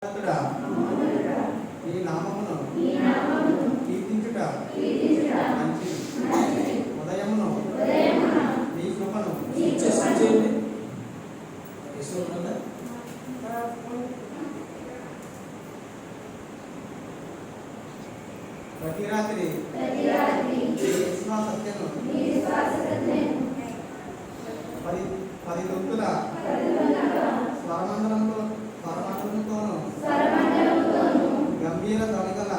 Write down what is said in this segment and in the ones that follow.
ఈ నామమును కీర్తించుట మంచిది. ఉదయమును నీ కృపను ప్రతి రాత్రి విశ్వాసత్యను 10 దొంతుల స్వరమండలంతోను గంభీర ధ్వనిగల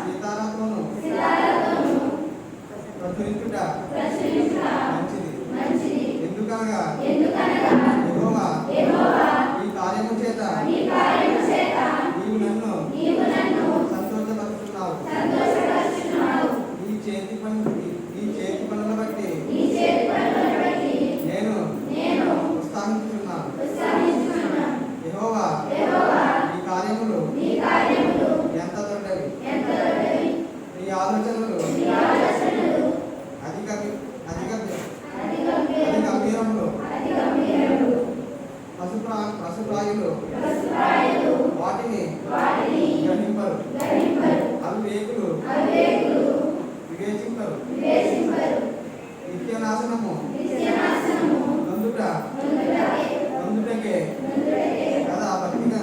సీతారాతోను ప్రచురించుట మంచిది. ఎందుకనగా యెహోవా ఈ కార్యము చేత నీవు నన్ను సంతోషపరుచున్నావు. నీ చేతి పనుల బట్టి నేను ఉత్సాహించుచున్నాను. యెహోవా నీ కార్యములు ఎంత దొడ్డవి, నీ ఆలోచనలు అతి గంభీరములు. పశుప్రాయులు వాటిని గ్రహింపరు, అవివేకులు వివేచింపరు. నిత్యనాశనము నొందుటకే కదా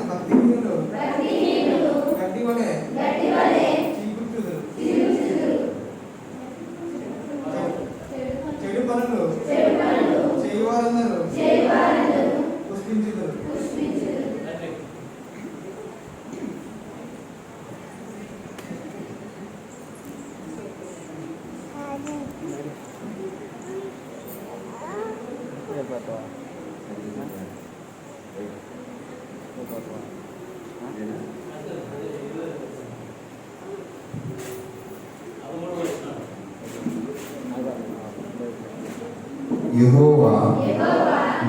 భక్తిహీనులు గడ్డి వలె చీకుచుదురు. చెడు పనులు చేయువారందరూ పుష్పించుదురు. యెహోవా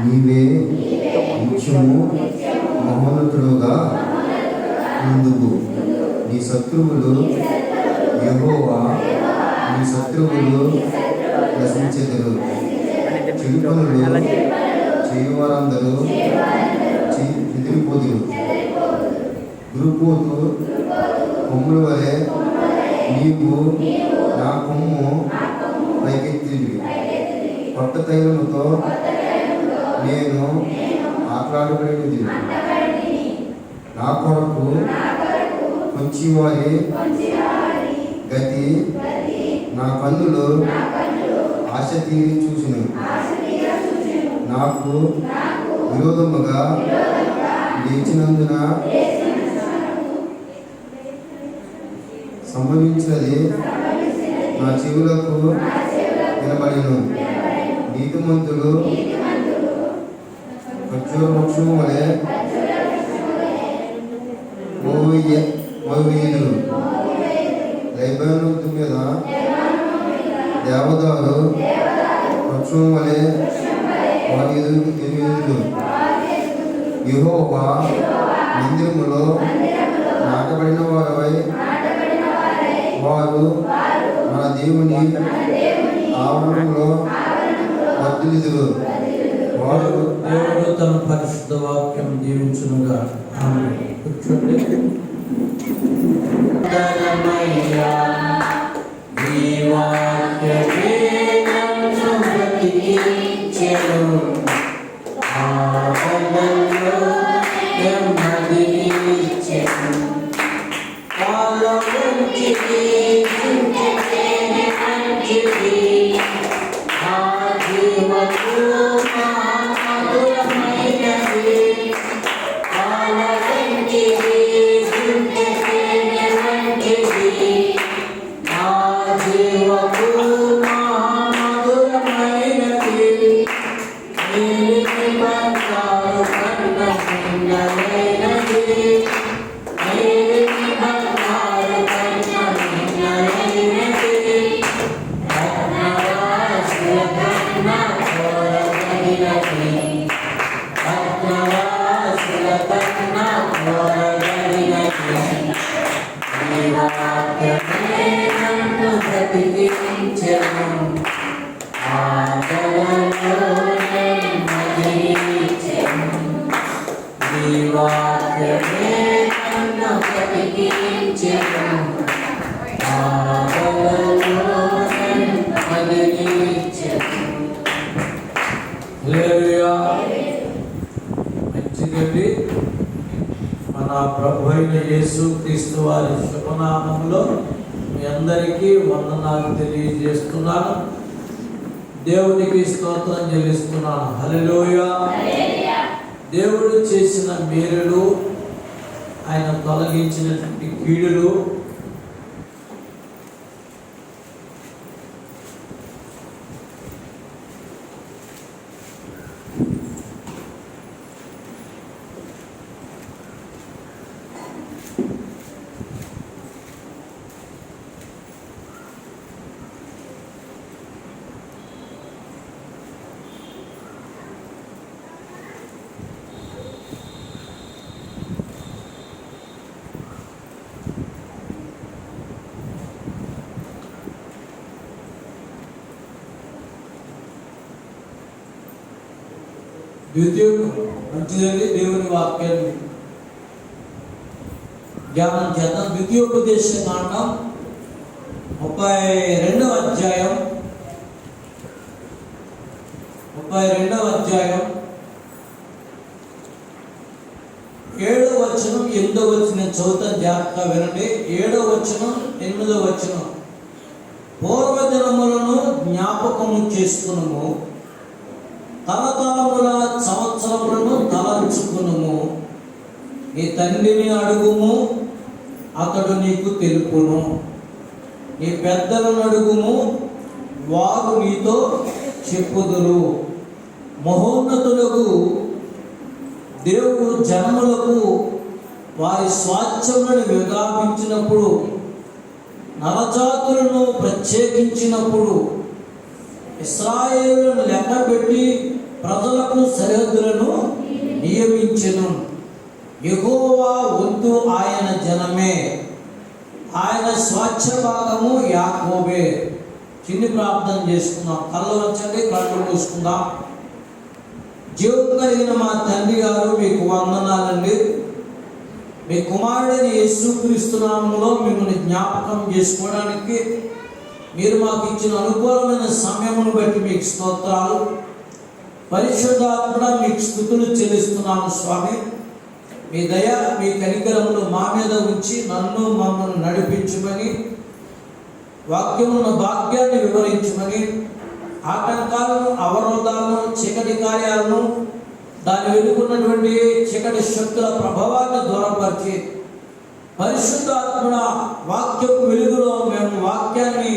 నీవే నిత్యము మహోన్నతుడుగా ఉందువు. నీ శత్రువులు యెహోవా నీ శత్రువులు నశించెదరు. చెడు పనులు చేయువారందరూ ఎదిరిపోదురు. గురుపోతు కొమ్ముల వలె నీవు నా కొమ్ము పైకెత్తివి. కొత్త తైలముతో నేను ఆటలాడబడినది. నా కొరకు కొంచెవారి గతి నా కన్నులు ఆశ తీరి చూసినవి. నాకు విరోధముగా లేచినందున సంభవించినది నా చెవులకు వినబడెను. నీతిమంతులు ఖర్జూర వృక్షము వలె మోవేయుదురు. లెబానోను మీద దేవదారు వృక్షము వలె వారి ఎదురుకు తెలియదు. యెహోవా మందిరములో నాటబడిన వారై వారు మన దేవుని ఆవరణంలో వర్ధిల్లుదురు. వారు దేవుడు తన పరిశుద్ధ వాక్యం దీవించునుగా. కూర్చోండి. వాక్యమే నన్ను బ్రతికించెను. పాపలలో నెమ్మది నిలిచెను. హల్లెలూయా. మంచిదండి. మన ప్రభు అయిన యేసు క్రీస్తు వారి శుభనామంలో మీ అందరికీ వందనాలు తెలియజేస్తున్నాను. దేవునికి స్తోత్రం చెల్లిస్తున్నాను. హల్లెలూయా. దేవుడు చేసిన మేలులు, ఆయన తొలగించినటువంటి కీడులు మంచిదండి. దేవుని వాక్యాన్ని ధ్యానం చేద్దాం. ద్వితీయోపదేశ కాండం 32వ అధ్యాయం 7వ వచనం 8వ వచనం చదువుతాను, జాగ్రత్తగా వినండి. 7వ వచనం 8వ వచనం. పూర్వదినములను జ్ఞాపకము చేసుకునుము, తరతరముల సంవత్సరములను తలంచుకునుము. నీ తండ్రిని అడుగుము, అతడు నీకు తెలుపును. నీ పెద్దలను అడుగుము, వారు నీతో చెప్పుదురు. మహోన్నతులకు దేవుడు జనములకు వారి స్వాస్థ్యములను విజ్ఞాపించినప్పుడు, నరజాతులను ప్రత్యేకించినప్పుడు, ఇశ్రాయేలును లెక్కపెట్టి ప్రజలకు సరిహద్దులను నియమించెను. యెహోవా వంతు ఆయన జనమే, ఆయన స్వాస్థ్య భాగము యాకోబే. చిన్ని ప్రార్థన చేసుకుందాం. కళ్ళు వంచండి, కళ్ళు మూసుకుందాం. జీవం కలిగిన మా తండ్రి గారు, మీకు వందనాలండి. మీ కుమారుడైన యేసుక్రీస్తు నామములో మిమ్మల్ని జ్ఞాపకం చేసుకోవడానికి మీరు మాకు ఇచ్చిన అనుకూలమైన సమయమును బట్టి మీకు స్తోత్రాలు. పరిశుద్ధాత్మ మీకు స్తుతులు చెల్లిస్తున్నాము స్వామి. మీ దయ, మీ కనికరములు మా మీద ఉంచి నన్ను మమ్మల్ని నడిపించమని, వాక్యమున్న భాగ్యాన్ని వివరించమని, ఆటంకాలను, అవరోధాలను, చీకటి కార్యాలను, దాని వెనుకున్నటువంటి చీకటి శక్తుల ప్రభావాన్ని దూరపరిచి, పరిశుద్ధాత్మ వాక్యపు వెలుగులో మేము వాక్యాన్ని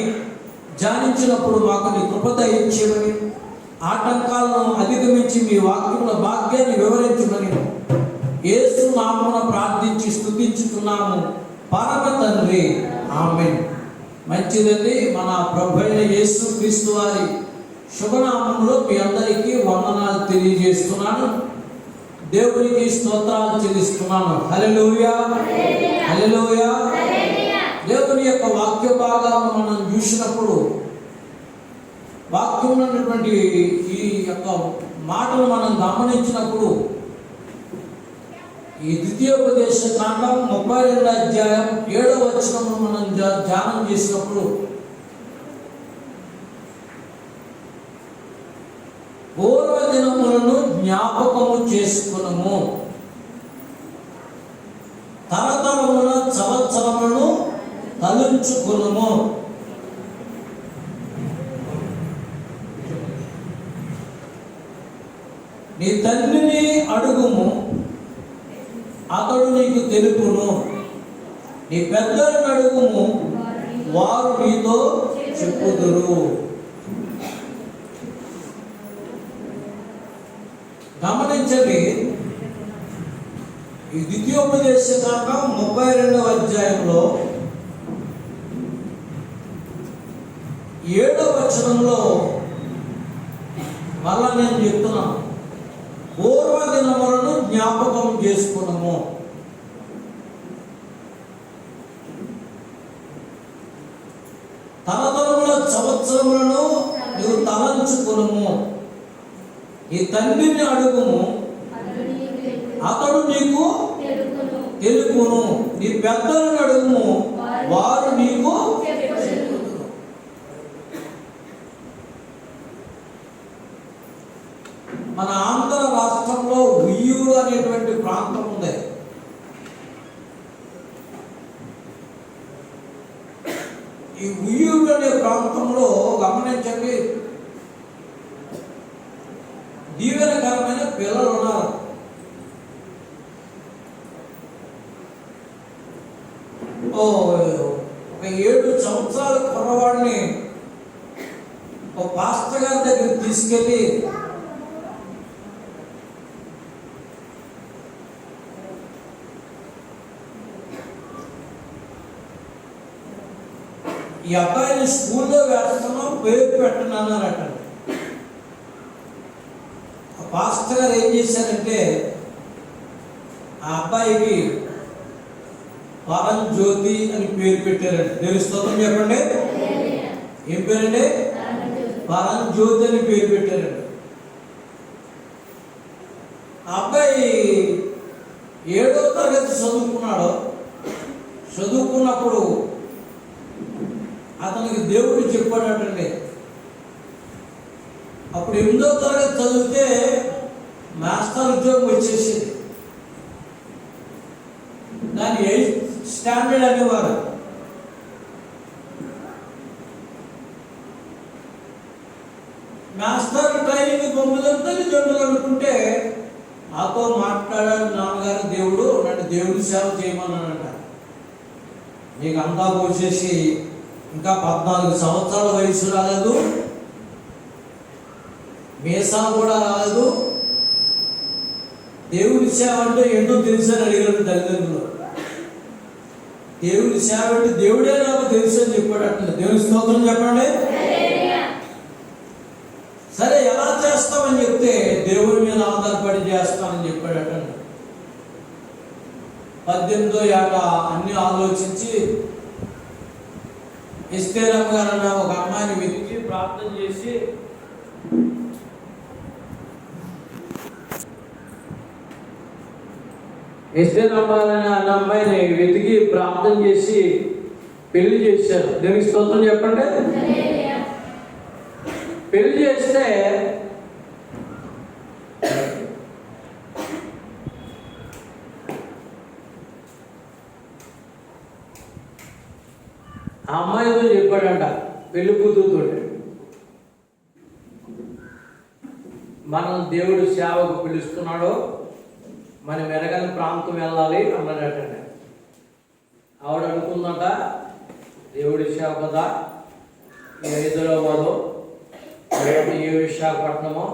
ధ్యానించినప్పుడు మాకు నీ కృప ఇచ్చేమని, ఆటంకాలను అధిగమించి మీ వాక్యముల భాగ్యాన్ని వివరించమని యేసు నామమున ప్రార్థించి స్తుతించుతున్నాము పరమ తండ్రి, ఆమేన్. మంచిదండి. మన ప్రభు అయిన యేసు క్రీస్తు వారి శుభనామంలో మీ అందరికీ వందనాలు తెలియజేస్తున్నాను. దేవునికి స్తోత్రాలు చెల్లిస్తున్నాను. హల్లెలూయా, హల్లెలూయా. దేవుని యొక్క వాక్య భాగాలను మనం చూసినప్పుడు, వాక్యం ఉన్నటువంటి ఈ యొక్క మాటలు మనం గమనించినప్పుడు, ఈ ద్వితీయోపదేశ కాండం 32వ అధ్యాయం 7వ వచనం మనం ధ్యానం చేసినప్పుడు, పూర్వదినములను జ్ఞాపకము చేసుకునము, తరతరముల సంవత్సరములను తలంచుకునము. నీ తండ్రిని అడుగుము, అతడు నీకు తెలుపును. నీ పెద్దలను అడుగుము, వారు నీతో చెప్పుదురు. గమనించండి. ఈ ద్వితీయోపదేశ కాండం 32వ అధ్యాయంలో 7వ వచనంలో మళ్ళా నేను చెప్తున్నాను, పూర్వదినములను జ్ఞాపకం చేసుకున్నాము. తరతరముల సంవత్సరములను నువ్వు తలంచుకునము. ఈ తండ్రిని అడుగుము, అతడు నీకు తెలుపును. నీ పెద్దలను అడుగుము, వారు నీకు చెప్పుదురు. మన ఆంధ్ర రాష్ట్రంలో ఉయ్యూరు అనేటువంటి ప్రాంతం ఉంది. ఈ ఉయ్యూరు అనే ప్రాంతంలో గమనించండి, దీవెనకరమైన పిల్లలు ఉన్నారు. ఒక 7 సంవత్సరాల కుర్రవాడిని ఒక పాస్టర్ గారి దగ్గరికి తీసుకెళ్ళి ఈ అబ్బాయిని స్కూల్లో వేస్తున్నాం, పేరు పెట్టను అన్నారట. ఆ పాస్టర్ గారు ఏం చేశారంటే ఆ అబ్బాయికి పరంజ్యోతి అని పేరు పెట్టారండి. దేవుని స్తోత్రం చెప్పండి. ఏం పేరండి? పరంజ్యోతి అని పేరు పెట్టారండి. ఆ అబ్బాయి 7వ తరగతి చదువుకున్నాడు. చదువుకున్నప్పుడు అతనికి దేవుడు చెప్పాడటండి. అప్పుడు 8వ తరగతి చదివితే మాస్టర్ ఉద్యోగం వచ్చేసింది. దాన్ని 8th స్టాండర్డ్ అనేవారు. మాస్టర్ ట్రైనింగ్ పంపుదంతా తల్లిదండ్రులు అనుకుంటే నాతో మాట్లాడాడు నాన్నగారు, దేవుడు నన్ను దేవుడి సేవ చేయమన్నాడట. నీకు అంతా వచ్చేసి ఇంకా 14 సంవత్సరాల వయసు రాలేదు, మీసాలు కూడా రాలేదు, దేవుడి సేవ అంటే ఏంటో తెలుసని అడిగారు తల్లిదండ్రులు. దేవుడి సేవ అంటే దేవుడే నాకు తెలుసు అని చెప్పాడు అట్లా. దేవుని స్తోత్రం చెప్పండి. సరే ఎలా చేస్తామని చెప్తే దేవుడి మీద ఆధారపడి చేస్తామని చెప్పాడు అట్లా. 18వ ఏట అన్ని ఆలోచించి ఎస్తేరమ్మ గారు అన్న ఒక అమ్మాయిని వెతికి ప్రార్థన చేసి ఎస్తేరమ్మ అన్న అమ్మాయిని వెతికి ప్రార్థన చేసి పెళ్లి చేశారు. దేవునికి స్తోత్రం చెప్పండి. పెళ్లి చేస్తే ఆ అమ్మాయితో చెప్పాడంట, పెళ్లి కూతురుతో, మనం దేవుడు సేవకు పిలుస్తున్నాడు, మన మెరగని ప్రాంతం వెళ్ళాలి అన్నాడట. ఆవిడ అనుకుందట, దేవుడి సేవ కదా, ఈ హైదరాబాదు ఏ విశాఖపట్నమో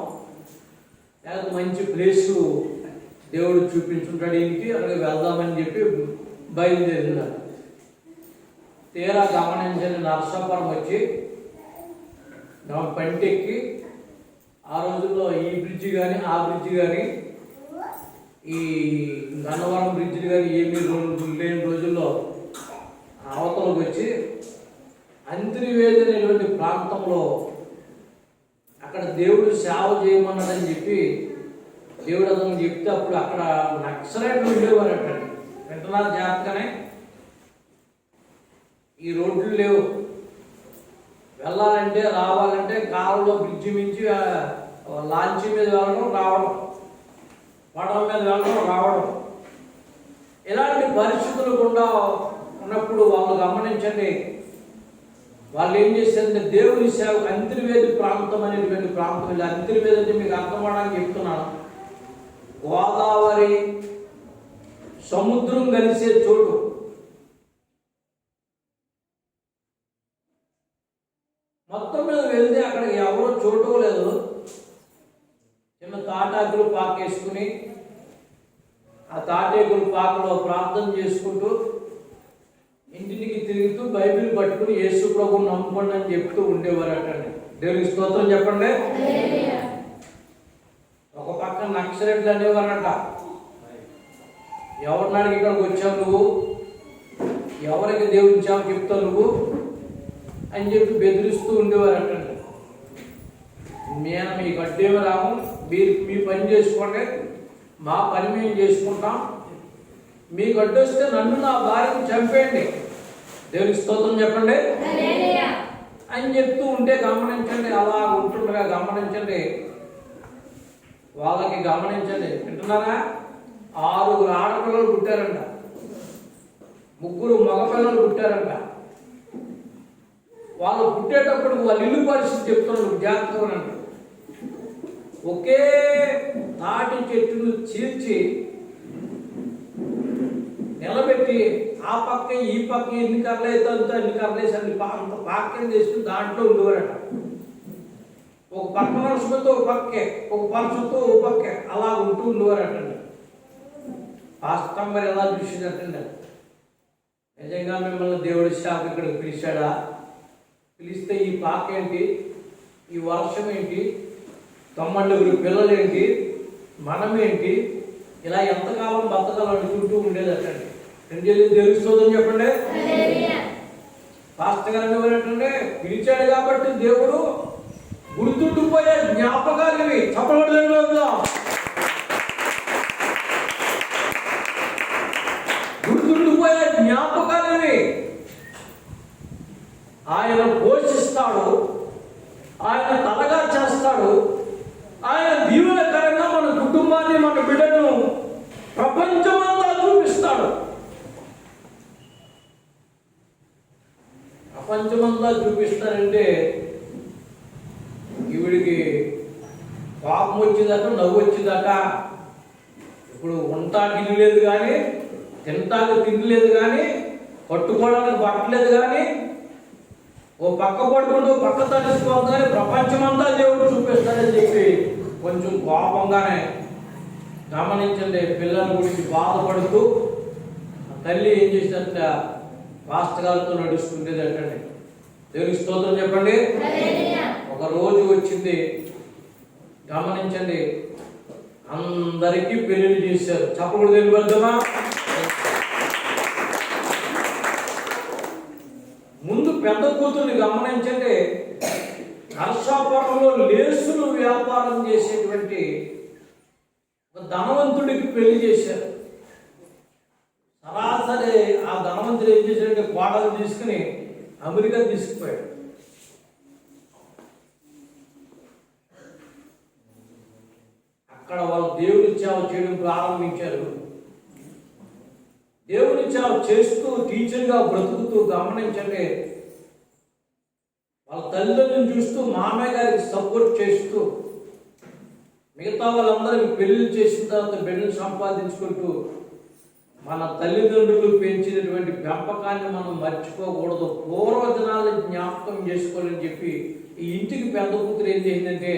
లేకపోతే మంచి ప్లేసు దేవుడు చూపించుంటాడు, ఇంటికి అక్కడికి వెళ్దామని చెప్పి బయలుదేరినాడు. తీరా గమనించని నరసాపురం వచ్చి పంటెక్కి, ఆ రోజుల్లో ఈ బ్రిడ్జి కానీ ఆ బ్రిడ్జి కానీ ఈ గన్నవరం బ్రిడ్జిలు కానీ ఏమీ లేని రోజుల్లో అవతలకు వచ్చి అంతర్వేది అనేటువంటి ప్రాంతంలో అక్కడ దేవుడు సేవ చేయమన్నాడని చెప్పి దేవుడు అతను చెప్తే అప్పుడు అక్కడ నక్సలైట్లు ఉండేవారట. వింటున్నారు జాగ్రత్తగానే. ఈ రోడ్లు లేవు, వెళ్ళాలంటే రావాలంటే కారులో బ్రిడ్జి మించి లాంచీ మీద వెళ్ళడం రావడం, పడవ మీద వెళ్ళడం రావడం, ఇలాంటి పరిస్థితులు కూడా ఉన్నప్పుడు వాళ్ళు గమనించండి, వాళ్ళు ఏం చేశారంటే దేవుని సేవకు అంతర్వేది ప్రాంతం అనేటువంటి ప్రాంతం వెళ్ళి, అంతర్వేది అంటే మీకు అర్థం అవడానికి చెప్తున్నాను, గోదావరి సముద్రం కలిసే చోటు. మొత్తం మీద వెళ్తే అక్కడ ఎవరో చోటు లేదు, చిన్న తాటాకులు పాకేసుకుని ఆ తాటాకులు పాకలో ప్రార్థన చేసుకుంటూ ఇంటికి తిరుగుతూ బైబిల్ పట్టుకుని యేసు ప్రభువుని నమ్ముకోండి అని చెప్తూ ఉండేవారట. దేవునికి స్తోత్రం చెప్పండి. ఒక పక్క నక్సలైట్లు అనేవారట, ఎవరినాడికి ఇక్కడికి వచ్చావు నువ్వు, ఎవరికి దేవుని సేవ చెప్తావు నువ్వు అని చెప్పి బెదిరిస్తూ ఉండేవారట. మేము మీకు అడ్డేమి రాము, మీరు మీ పని చేసుకోండి, మా పని మేము చేసుకుంటాం, మీకు అడ్డొస్తే నన్ను నా భార్యను చంపేయండి, దేవునికి స్తోత్రం చెప్పండి అని చెప్తూ ఉంటే గమనించండి. అలా ఉంటుండగా గమనించండి, వాళ్ళకి గమనించండి, వింటున్నారా? 6 ఆడపిల్లలు పుట్టారంట, 3 మగపిల్లలు పుట్టారంట. వాళ్ళు పుట్టేటప్పుడు వాళ్ళ ఇల్లు పరిస్థితి చెప్తున్నారు, జాగ్రత్తగా. ఒకే తాటి చెట్టును చీల్చి నిలబెట్టి ఆ పక్క ఈ పక్క ఎన్ని కర్రలు అయితే అన్ని కర్రలేసి అంత పాక్యం చేసుకుని దాంట్లో ఉండేవారట. ఒక పక్క మనుషులతో ఒక పక్కే, ఒక పరుషులతో ఒక పక్కే, అలా ఉంటూ ఉండేవారటండి. వాస్తవం మరి ఎలా చూసిందటండి? నిజంగా మిమ్మల్ని దేవుడి శాఖ ఇక్కడికి పిలిచాడా? పిలిస్తే ఈ పాక ఏంటి, ఈ వర్షం ఏంటి, 9 పిల్లలు ఏంటి, మనమేంటి, ఇలా ఎంతకాలం బతకాలం అనుకుంటూ ఉండేదటండి. దేవుడి స్తోత్రం చెప్పండి. పాస్టర్ గారు ఎవరంటే పిలిచాడు కాబట్టి దేవుడు గుర్తుండిపోయే జ్ఞాపకాలు ఇవి. చెప్పబడలేదు, గుర్తుండిపోయే జ్ఞాపకాలు ఇవి. ఆయన పోషిస్తాడు, ఆయన తలగా చేస్తాడు, ఆయన దీవెనకరంగా మన కుటుంబాన్ని, మన బిడ్డను ప్రపంచమంతా చూపిస్తాడు. ప్రపంచమంతా చూపిస్తారంటే ఈవిడికి పాపం వచ్చిందట, నవ్వు వచ్చిందట. ఇప్పుడు ఉంటాకి ఇల్లు లేదు కానీ, తింటాకి తిండి లేదు కానీ, పట్టుకోవడానికి బట్టలేదు కానీ, ఓ పక్క పడుకుంటూ పక్క తలుచుకోవాలి కానీ ప్రపంచమంతా దేవుడు చూపిస్తాడని చెప్పి కొంచెం కోపంగానే గమనించండి. పిల్లల గురించి బాధపడుతూ తల్లి ఏం చేసినట్ట పాస్టర్ గారితో నడుస్తుండేది అంటండి. దేవునికి స్తోత్రం చెప్పండి. ఒక రోజు వచ్చింది, గమనించండి, అందరికీ పెళ్లి చేశారు. చెప్పకూడదు, తెలియదమ్మా. ముందు పెద్ద కూతుర్ని గమనించండి, నర్సాపురంలో లేసులు వ్యాపారం చేసేటువంటి ఒక ధనవంతుడికి పెళ్లి చేశారు. సరాసరి ఆ ధనవంతుడు ఏం చేశాడంటే కోడలు తీసుకుని అమెరికా తీసుకుపోయాడు. అక్కడ వాళ్ళు దేవుడి సేవ చేయడం ప్రారంభించారు. దేవుడి సేవ చేస్తూ టీచర్గా బ్రతుకుతూ గమనించండి, వాళ్ళ తల్లిదండ్రులను చూస్తూ మామయ్య గారికి సపోర్ట్ చేస్తూ మిగతా వాళ్ళందరికీ పెళ్లి చేసిన తర్వాత బిడ్డలు సంపాదించుకుంటూ మన తల్లిదండ్రులు పెంచినటువంటి పెంపకాన్ని మనం మర్చిపోకూడదు, పూర్వజనాలను జ్ఞాపకం చేసుకోవాలని చెప్పి ఈ ఇంటికి పెద్ద కూతురు ఏం చేసిందంటే,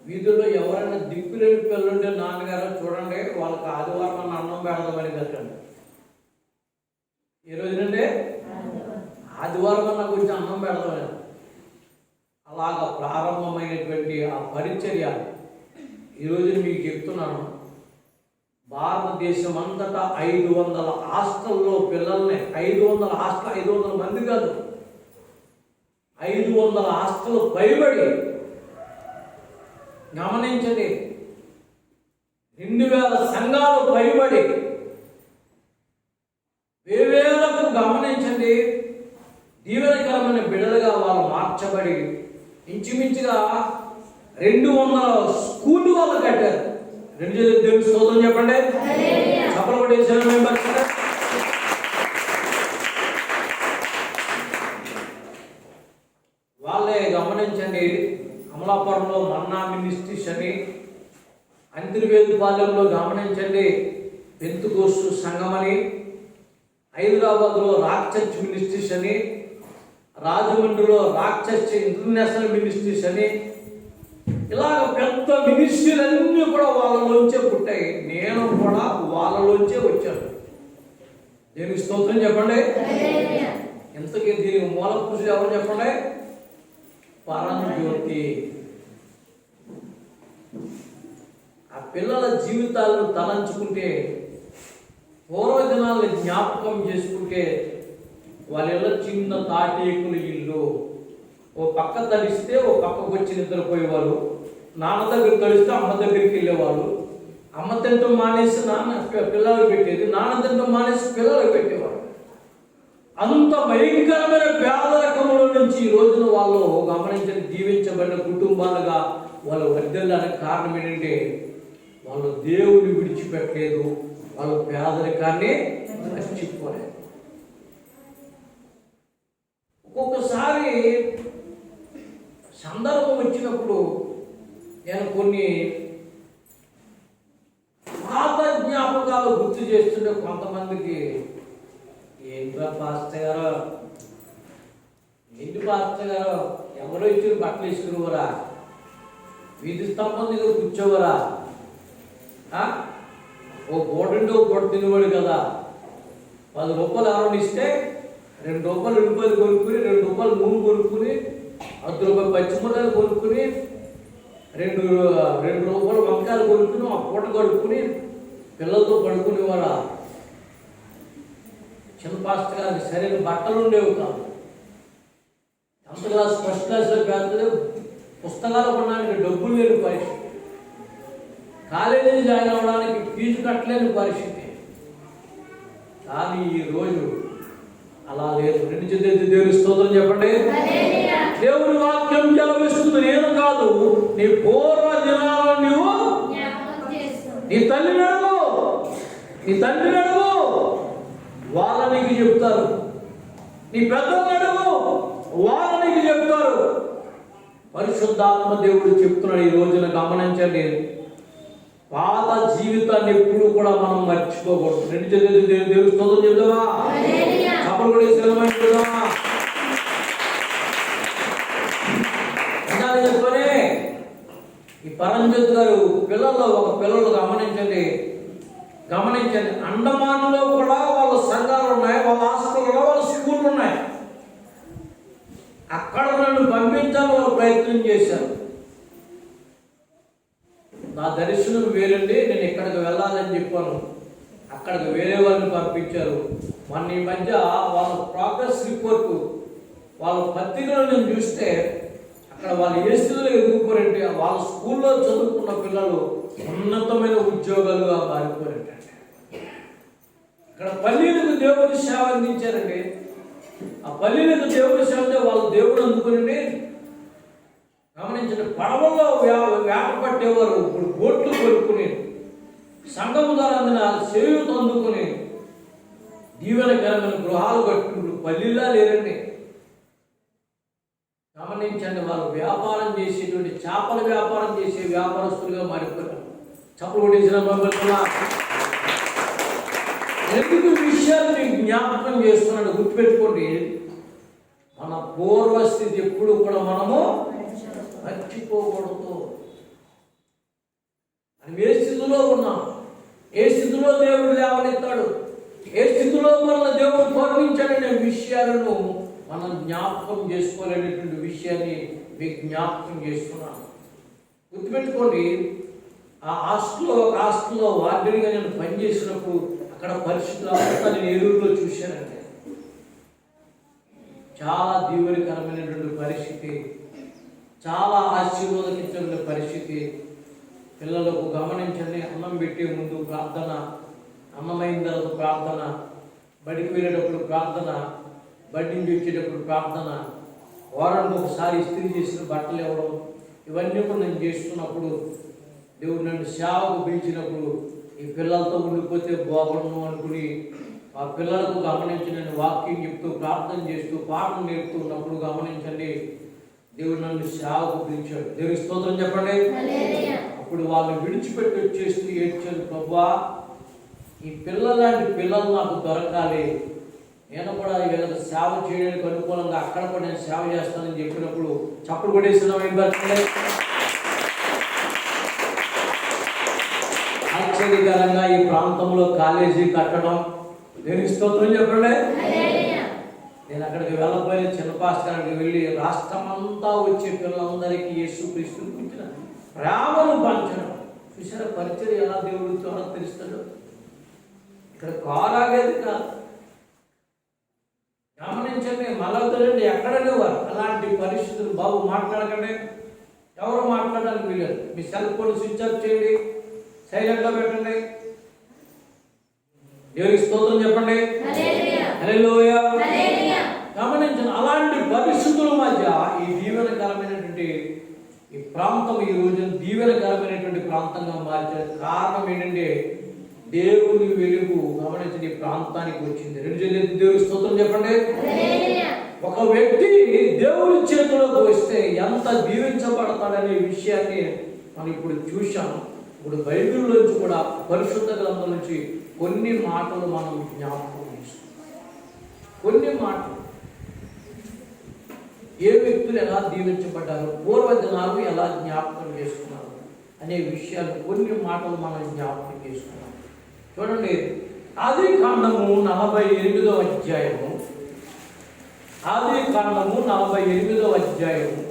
వీధుల్లో ఎవరైనా దిక్కులేని పిల్లలుంటే నాన్నగారు చూడండి వాళ్ళకి ఆదివారం అన్నం పెడదామని కట్టండి. ఈ రోజునంటే ఆదివారం అన్న గురించి అన్నం పెడదామని. అలాగా ప్రారంభమైనటువంటి ఆ పరిచర్య ఈరోజు మీకు చెప్తున్నాను. భారతదేశం అంతటా 500 హాస్టల్లో పిల్లల్ని, 500 హాస్టల్, 500 మంది కాదు, 500 హాస్టల్ పైబడి గమనించండి, 2000 సంఘాలు పైబడి వేవేలకు గమనించండి దీవెనకరమైన బిడ్డలుగా వాళ్ళు మార్చబడి ఇంచుమించుగా 200 స్కూళ్ళు వాళ్ళు కట్టారు. దేవుని స్తోత్రం చెప్పండి. వాళ్ళే గమనించండి, అమలాపురంలో మన్నా మినిస్ట్రీస్ అని, అంతర్వేదిపాలెంలో గమనించండి పెంతుకోస్తు సంఘం అని, హైదరాబాద్లో రాక్ చర్చ్ మినిస్ట్రీస్ అని, రాజమండ్రిలో రాక్ చర్చ్ ఇంటర్నేషనల్ మినిస్ట్రీస్ అని, ఇలాగ పెద్ద మినిస్ట్రీలన్నీ కూడా వాళ్ళలోంచే పుట్టాయి. నేను కూడా వాళ్ళలోంచే వచ్చాను. దీనికి స్తోత్రం చెప్పండి. ఇంతకీ దీనికి మూల పురుషుడు ఎవరు చెప్పండి? పరంజ్యోతి. ఆ పిల్లల జీవితాలను తలంచుకుంటే, పూర్వజనాలను జ్ఞాపకం చేసుకుంటే, వాళ్ళ చిన్న తాటేకుల ఇల్లు, ఓ పక్క తడిస్తే ఓ పక్కకు వచ్చి నిద్రపోయేవారు, నాన్న దగ్గర తడిస్తే అమ్మ దగ్గరికి వెళ్ళేవారు, అమ్మ తింటూ మానేసి నాన్న పిల్లలు పెట్టేది, నాన్న తింటూ మానేసి పిల్లలు పెట్టేవాడు. అంత భయంకరమైన పేదరికంలో నుంచి ఈ రోజున వాళ్ళు గమనించని జీవించబడిన కుటుంబాలుగా వాళ్ళు వర్ధిల్లడానికి కారణం ఏంటంటే వాళ్ళు దేవుని విడిచిపెట్టలేదు, వాళ్ళ పేదరికాన్ని మర్చిపోలేదు. ఒక్కొక్కసారి సందర్భం వచ్చినప్పుడు నేను కొన్ని పాత జ్ఞాపకాలు గుర్తు చేస్తుంటే కొంతమందికి ఏంటి పాస్టర్ గారు, ఎవరో ఇచ్చిన బట్టలు వేసుకునేవారా, వీధి స్తంభం దగ్గర కూర్చోవరా, ఓ పూటండి ఓ పూట తినేవాడు కదా, 10 రూపాయలు ఎవరైనా ఇస్తే 2 రూపాయలు ఉల్లిపాయలు కొనుక్కుని, 2 రూపాయలు నూనె కొనుక్కుని, 10 రూపాయలు పచ్చిమిరకాయలు కొనుక్కుని, 2 రూపాయలు వంకాయలు కొనుక్కుని ఆ పూట కడుక్కుని పిల్లలతో పడుకునేవారా. చిన్న పాస్టర్ గారికి సరైన బట్టలు ఉండేవి కాదు. 10th క్లాస్ ఫస్ట్ క్లాస్లో పెద్దలు పుస్తకాలు కొనడానికి డబ్బులు లేని పరిస్థితి, కాలేజీ జాయిన్ అవ్వడానికి ఫీజు కట్టలేని పరిస్థితి. కానీ ఈరోజు అలా లేదు. దేవుని స్తోత్రం చెప్పండి. దేవుని వాక్యం సెలవిస్తుంది, నేను కాదు నీ పూర్వ దినాలను నువ్వు నీ తండ్రిని అడుగు, వాళ్ళ నీకు చెప్తారు. నీ పెద్దలను అడుగు, వాళ్ళ నీకు చెప్తారు. పరిశుద్ధాత్మ దేవుడు చెప్తున్నాడు. ఈ రోజున గమనించండి, పాత జీవితాన్ని ఎప్పుడు కూడా మనం మర్చిపోకూడదు. దేవుని స్తోత్రం చెప్తావా, అప్పుడు కూడా చెప్తావా. చెప్పనే ఈ పరంజ్యోతి గారు ఒక పిల్లలు గమనించండి, అండమాన్లో కూడా వాళ్ళ సంఘాలు ఉన్నాయి, వాళ్ళ హాస్టల్లో వాళ్ళ స్కూళ్ళు ఉన్నాయి. అక్కడ నన్ను పంపించాలని వాళ్ళు ప్రయత్నం చేశారు. నా దర్శనం వేరండి, నేను ఇక్కడికి వెళ్ళాలని చెప్పాను. అక్కడికి వేరే వాళ్ళని పంపించారు. మొన్న ఈ మధ్య వాళ్ళ ప్రోగ్రెస్ రిపోర్టు వాళ్ళ పత్రికలో నేను చూస్తే అక్కడ వాళ్ళు ఏ స్థితిలో ఎదుర్కోరంటే వాళ్ళ స్కూల్లో చదువుకున్న పిల్లలు ఉన్నతమైన ఉద్యోగాలుగా మారిపోయారంటే. ఇక్కడ పల్లీలకు దేవుడి సేవ అందించారండి. ఆ పల్లీలకు దేవుడి సేవ అంటే వాళ్ళు దేవుడు అందుకుని గమనించండి. పడవల్లో వేట పట్టేవారు ఇప్పుడు బోట్లు కొనుక్కుని సంఘము ద్వారా అందిన సేవతో అందుకుని దీవెనకరమైన గృహాలు కట్టుకుంటూ పల్లీలా లేరండి. గమనించండి, వాళ్ళు వ్యాపారం చేసేటువంటి చేపల వ్యాపారం చేసే వ్యాపారస్తులుగా మారిపోయారు. చప్పలు కొట్టేసిన ఎందుకు విషయాలు మీకు జ్ఞాపకం చేస్తున్నాడు గుర్తుపెట్టుకోండి. మన పూర్వస్థితి ఎప్పుడు కూడా మనము మర్చిపోకూడదు. మనం ఏ స్థితిలో ఉన్నాం, ఏ స్థితిలో దేవుడు లేవనెత్తాడు, ఏ స్థితిలో మనల్ని దేవుడు కరుణించాడనే విషయాలను మనం జ్ఞాపకం చేసుకోలేనటువంటి విషయాన్ని మీకు జ్ఞాపకం చేస్తున్నాను. గుర్తుపెట్టుకోండి, ఆ హాస్టల్లో వార్డెన్గా నేను పనిచేసినప్పుడు అక్కడ పరిస్థితులు అంతా నేను ఏలూరులో చూశానండి. చాలా దీవెనకరమైనటువంటి పరిస్థితి, చాలా ఆశీర్వాదకరమైన పరిస్థితి. పిల్లలకు గమనించండి, అన్నం పెట్టే ముందు ప్రార్థన, అన్నమైన తర్వాత ప్రార్థన, బడికి వెళ్ళేటప్పుడు ప్రార్థన, బడి నుంచి వచ్చేటప్పుడు ప్రార్థన, వారానికి ఒకసారి ఇస్త్రీ చేసిన బట్టలు ఇవ్వడం, ఇవన్నీ కూడా నేను చేస్తున్నప్పుడు దేవుడు నన్ను సేవకు పిలిచినప్పుడు ఈ పిల్లలతో ఉండిపోతే బాగుండు అనుకుని ఆ పిల్లలకు గమనించి నేను వాక్యం చెప్తూ ప్రార్థన చేస్తూ పాటలు నేర్పుతూ ఉన్నప్పుడు గమనించండి, దేవుడు నన్ను సేవకు పిలిచాడు. దేవుని స్తోత్రం చెప్పండి. అప్పుడు వాళ్ళు విడిచిపెట్టి వచ్చేస్తూ ఏడ్చారు, ప్రభువా ఈ పిల్లలాంటి పిల్లలు నాకు దొరకాలి, నేను కూడా వీళ్ళకి సేవ చేయడానికి అనుకూలంగా అక్కడ కూడా నేను సేవ చేస్తానని చెప్పినప్పుడు చప్పుడు కొట్టేస్తున్నాం. ఆశ్చర్యకరంగా ఈ ప్రాంతంలో కాలేజీ కట్టడం, దేవుని స్తోత్రం చెప్పండి. నేను అక్కడికి వెళ్ళబోయే చిన్న పాస్టర్కి వెళ్ళి రాష్ట్రమంతా వచ్చే పిల్లలందరికీ యేసుక్రీస్తుని గురించిన ప్రేమను పంచడం. చూసారా పరిచయం ఎలా దేవుడితో తెలుస్తాడు. ఇక్కడ కాలాగేది కాదు. గమనించండి, మలవద్దండి ఎక్కడనే వారు అలాంటి పరిస్థితులు. బాబు మాట్లాడకండి, ఎవరు మాట్లాడడానికి వీలేదు. మీ సెల్ ఫోన్ స్విచ్ ఆఫ్ చేయండి, సైలెంట్లో పెట్టండి. దేవునికి స్తోత్రం చెప్పండి. హల్లెలూయా. గమనించండి, అలాంటి పరిస్థితుల మధ్య ఈ దీవెనకరమైనటువంటి ఈ ప్రాంతం ఈ రోజున దీవెనకరమైనటువంటి ప్రాంతంగా మార్చారు. కారణం ఏంటంటే దేవుని వెలుగు గమనించండి ఈ ప్రాంతానికి వచ్చింది. రెండు చేతులెత్తి దేవునికి స్తోత్రం చెప్పండి. ఒక వ్యక్తి దేవుని చేతిలోకి వస్తే ఎంత దీవించబడతాడనే విషయాన్ని మనం ఇప్పుడు చూశాం. ఇప్పుడు బైబిల్లోంచి కూడా పరిశుద్ధ గ్రంథం నుంచి కొన్ని మాటలు మనం జ్ఞాపకం చేస్తాం. కొన్ని మాటలు ఏ వ్యక్తులు ఎలా దీవించబడ్డారు, పూర్వదినాలు ఎలా జ్ఞాపకం చేసుకున్నారు అనే విషయాలు కొన్ని మాటలు మనం జ్ఞాపకం చేసుకున్నాం. చూడండి, ఆదికాండము 48వ అధ్యాయము. ఆదికాండము 48వ అధ్యాయము.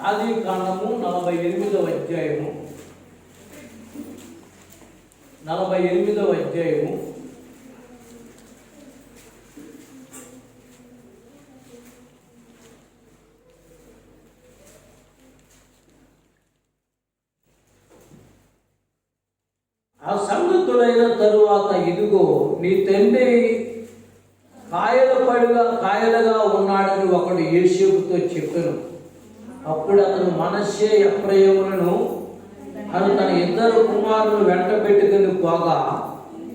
ఆదికాండము 48వ అధ్యాయము. 48వ అధ్యాయము. ఆ సంగతులైన తరువాత ఇదిగో నీ తండ్రి కాయలుగా ఉన్నాడని ఒకడు యోసేపుతో చెప్పెను. అప్పుడు అతను మనష్షే ఎఫ్రాయిములను తన ఇద్దరు కుమారులను వెంట పెట్టుకుని పోగా,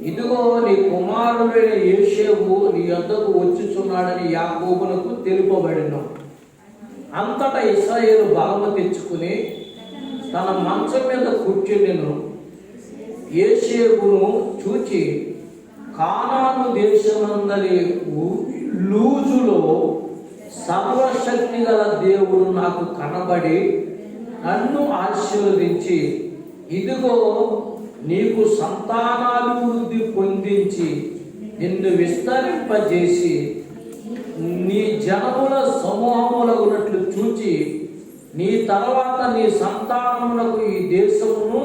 ఇదిగో నీ కుమారుడైన యోసేపు నీ యొద్దకు వచ్చుచున్నాడని యాకోబునకు తెలుపబడెను. అంతటా ఇశ్రాయేలు బలము తెచ్చుకుని తన మంచం మీద కూర్చుండెను. యోసేపును చూచి, కానాను దేశమందలి లూజులో సర్వశక్తి గల దేవుడు నాకు కనబడి నన్ను ఆశీర్వదించి, ఇదిగో నీకు సంతానాభివృద్ధి పొందించి నిన్ను విస్తరింపజేసి నీ జనముల సమూహములగునట్లు చూచి, నీ తర్వాత నీ సంతానములకు ఈ దేశమును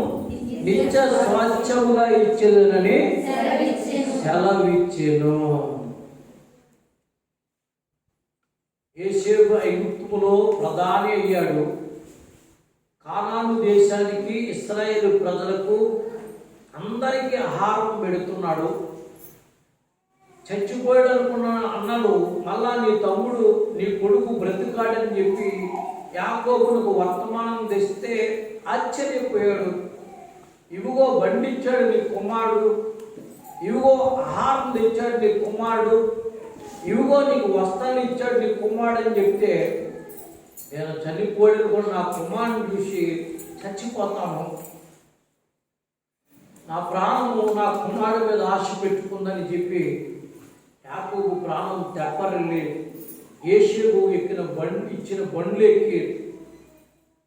నిత్య స్వాస్థ్యముగా ఇచ్చేదనని సెలవిచ్చెను. యోసేపు ఐగుప్తులో ప్రధాని అయ్యాడు. కానాను దేశానికి ఇశ్రాయేలు ప్రజలకు అందరికీ ఆహారం పెడుతున్నాడు. చచ్చిపోయాడు అనుకున్న అన్నలు మళ్ళా నీ తమ్ముడు నీ కొడుకు బ్రతికాడని చెప్పి యాకోబునకు వర్తమానం తెస్తే ఆశ్చర్యపోయాడు. ఇవిగో బండిచ్చాడు నీ కుమారుడు, ఇవిగో ఆహారం తెచ్చాడు నీ కుమారుడు, ఇవిగో నీకు వస్త్రాలు ఇచ్చాడు నీ కుమారుడు అని చెప్తే, నేను చనిపోయాడు కూడా నా కుమారుని చూసి చచ్చిపోతాను, నా ప్రాణము నా కుమారుడి మీద ఆశ పెట్టుకుందని చెప్పి యాకోబు ప్రాణం తెప్పరిల్లి యోసేపు ఇచ్చిన బండ్లు ఎక్కి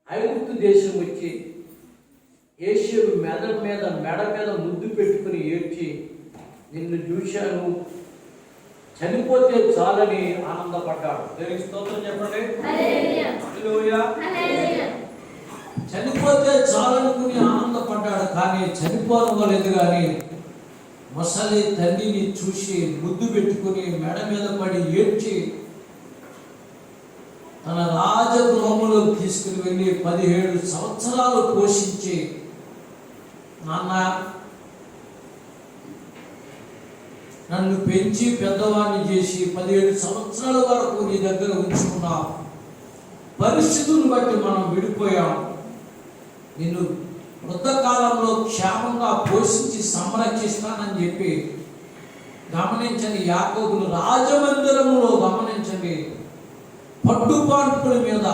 ఐగుప్తు దేశం వచ్చి యోసేపు మెడ మీద ముద్దు పెట్టుకుని ఏడ్చి, నిన్ను చూశాను, చనిపోతే చాలని ఆనందపడ్డాడు. దేవునికి స్తోత్రం చెప్పండి. హల్లెలూయా. చనిపోతే చాలనుకుని ఆనందపడ్డాడు, కానీ చనిపోనవలేదు. కానీ ముసలి తండ్రిని చూసి ముద్దు పెట్టుకుని మెడ మీద పడి ఏడ్చి తన రాజగృహములోకి తీసుకుని వెళ్ళి 17 సంవత్సరాలు పోషించి, నాన్న నన్ను పెంచి పెద్దవాడిని చేసి 17 సంవత్సరాల వరకు నీ దగ్గర ఉంచుకున్నావు. పరిస్థితులను బట్టి మనం విడిపోయాం. నిన్ను వృద్ధకాలంలో క్షేమంగా పోషించి సంరక్షిస్తానని చెప్పి గమనించండి. యాకోబును రాజమందిరంలో గమనించండి, పట్టుపాటుల మీద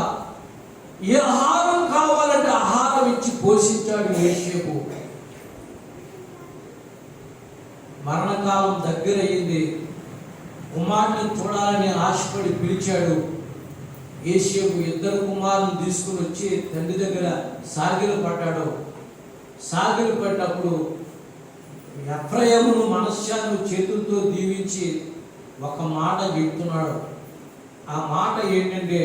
ఏ ఆహారం కావాలంటే ఆహారం ఇచ్చి పోషించాడు యోసేపు. మరణకాలం దగ్గర అయింది. కుమారుని చూడాలని ఆశపడి పిలిచాడు. యోసేపు 2 కుమారులను తీసుకుని వచ్చి తండ్రి దగ్గర సాగిలు పడ్డాడు. సాగిలు పడ్డప్పుడు ఎఫ్రాయిమును మనశ్శాను చేతులతో దీవించి ఒక మాట చెప్తున్నాడు. ఆ మాట ఏంటంటే,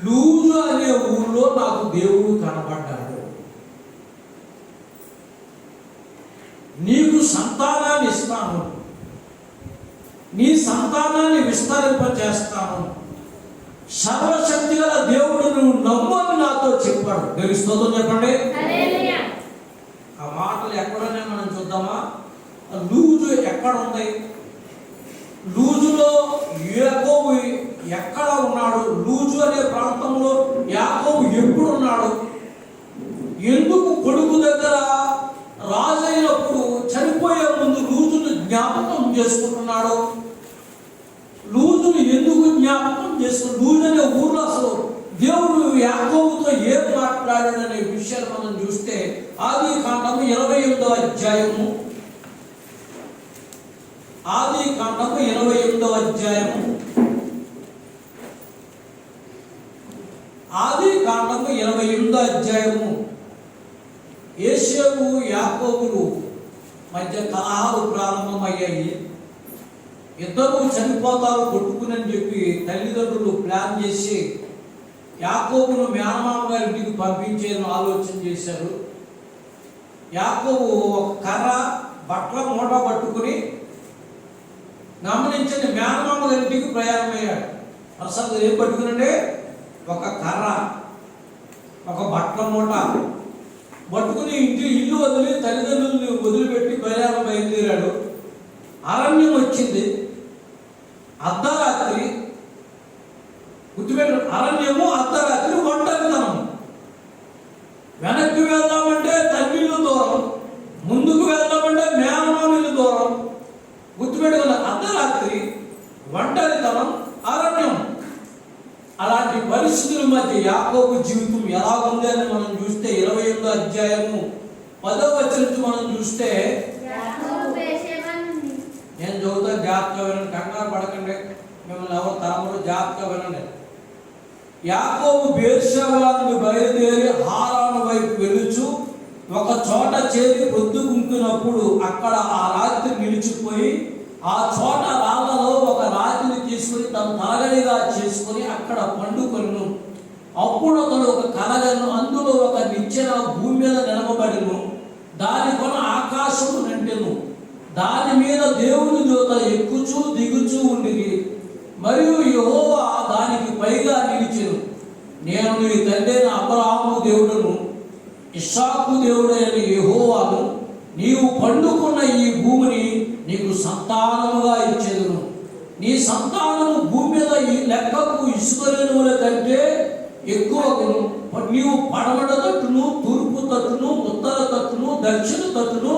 లూజు అనే ఊళ్ళో నాకు దేవుడు కనపడ్డాడు, నీకు సంతానాన్ని ఇస్తాను, నీ సంతానాన్ని విస్తరింపచేస్తాను, సర్వశక్తి గల దేవుడు నువ్వు నమ్ము అని నాతో చెప్పాడు. దేవుని స్తోత్రం చెప్పండి. ఆ మాటలు ఎక్కడనే మనం చూద్దామా? లూజు ఎక్కడ ఉంది? లూజులో యాకోబు ఎక్కడ ఉన్నాడు? లూజు అనే ప్రాంతంలో యాకోబు ఎప్పుడు ఉన్నాడు? ఎందుకు కొడుకు దగ్గర రాజైనప్పుడు చనిపోయే ముందు లూజును జ్ఞాపకం చేసుకుంటున్నాడు? లూజును ఎందుకు జ్ఞాపకం చేసుకున్నాడు? లూజు అనే ఊర్లో అసలు దేవుడు యాకోబుతో ఏం మాట్లాడాడనే విషయాలు మనం చూస్తే ఆదికాండము 28వ అధ్యాయము, ఆదికాండము 28వ అధ్యాయము, ఆదికాండము 28వ అధ్యాయము. ఏసేవు యాకోబులు మధ్య కలహాలు ప్రారంభమయ్యాయి. ఇద్దరు చనిపోతారు కొట్టుకుని చెప్పి తల్లిదండ్రులు ప్లాన్ చేసి యాకోబును మేనమామ గారి ఇంటికి పంపించేదని ఆలోచన చేశారు. యాకోబు ఒక కర్ర బట్టల మూట పట్టుకుని గమనించండి, మేనమామ గారి ఇంటికి ప్రయాణమయ్యాడు. అసలు ఏం పట్టుకునండి? ఒక కర్ర, ఒక బట్టల మూట పట్టుకుని ఇల్లు వదిలి తల్లిదండ్రులను వదిలిపెట్టి ప్రయాణం బయలుదేరాడు. అరణ్యం వచ్చింది. అర్ధరాత్రి గుర్తుపెట్టు, అరణ్యము అర్ధరాత్రి ఒంటరితనం. వెనక్కి వెళ్దామంటే తల్లిళ్ళు దూరం, ముందుకు వెళ్దామంటే మేనమామిళ్ళు దూరం. గుర్తుపెట్టుకున్న అర్ధరాత్రి, ఒంటరితనం, అరణ్యం. అలాంటి పరిస్థితుల మధ్య యాకోబు జీవితం ఎలా ఉంది అని మనం చూస్తే 28వ అధ్యాయము 10వ వచనం మనం చూస్తే, నేను చదువుతా జాగ్రత్తగా వినండి, కంగారు పడకండి, మిమ్మల్ని ఎవరు తరములు జాగ్రత్తగా వినండి. యాకోబు బేర్షెబా నుండి బయలుదేరి హారాను వైపు వెలుచు ఒక చోట చేరి పొద్దుగుంకున్నప్పుడు అక్కడ ఆ రాత్రి నిలిచిపోయి ఆ చోట రాళ్లలో ఒక రాతిని తీసుకుని తను తలగడిగా చేసుకుని అక్కడ పండుకొను. అప్పుడు అతడు ఒక కలగను, అందులో ఒక నిచ్చెన భూమి మీద నిలబడిను, దాని కొన ఆకాశము నిండెను, దాని మీద దేవుని దూత ఎక్కుచూ దిగుచూ ఉండిరి, మరియు యెహోవా దానికి పైగా నిలిచెను. నేను నీ తండ్రి అబ్రహాము దేవుడును ఇస్సాకు దేవుడైన యెహోవాను, నీవు పండుకున్న ఈ భూమిని నీకు సంతానముగా ఇచ్చేదును. నీ సంతానము భూమి మీద ఈ లెక్కకు ఇసుక రేణువుల కంటే ఎక్కువగును. నీవు పడమట తట్టును, తూర్పు తట్టును, ఉత్తర తట్టును, దక్షిణ తట్టును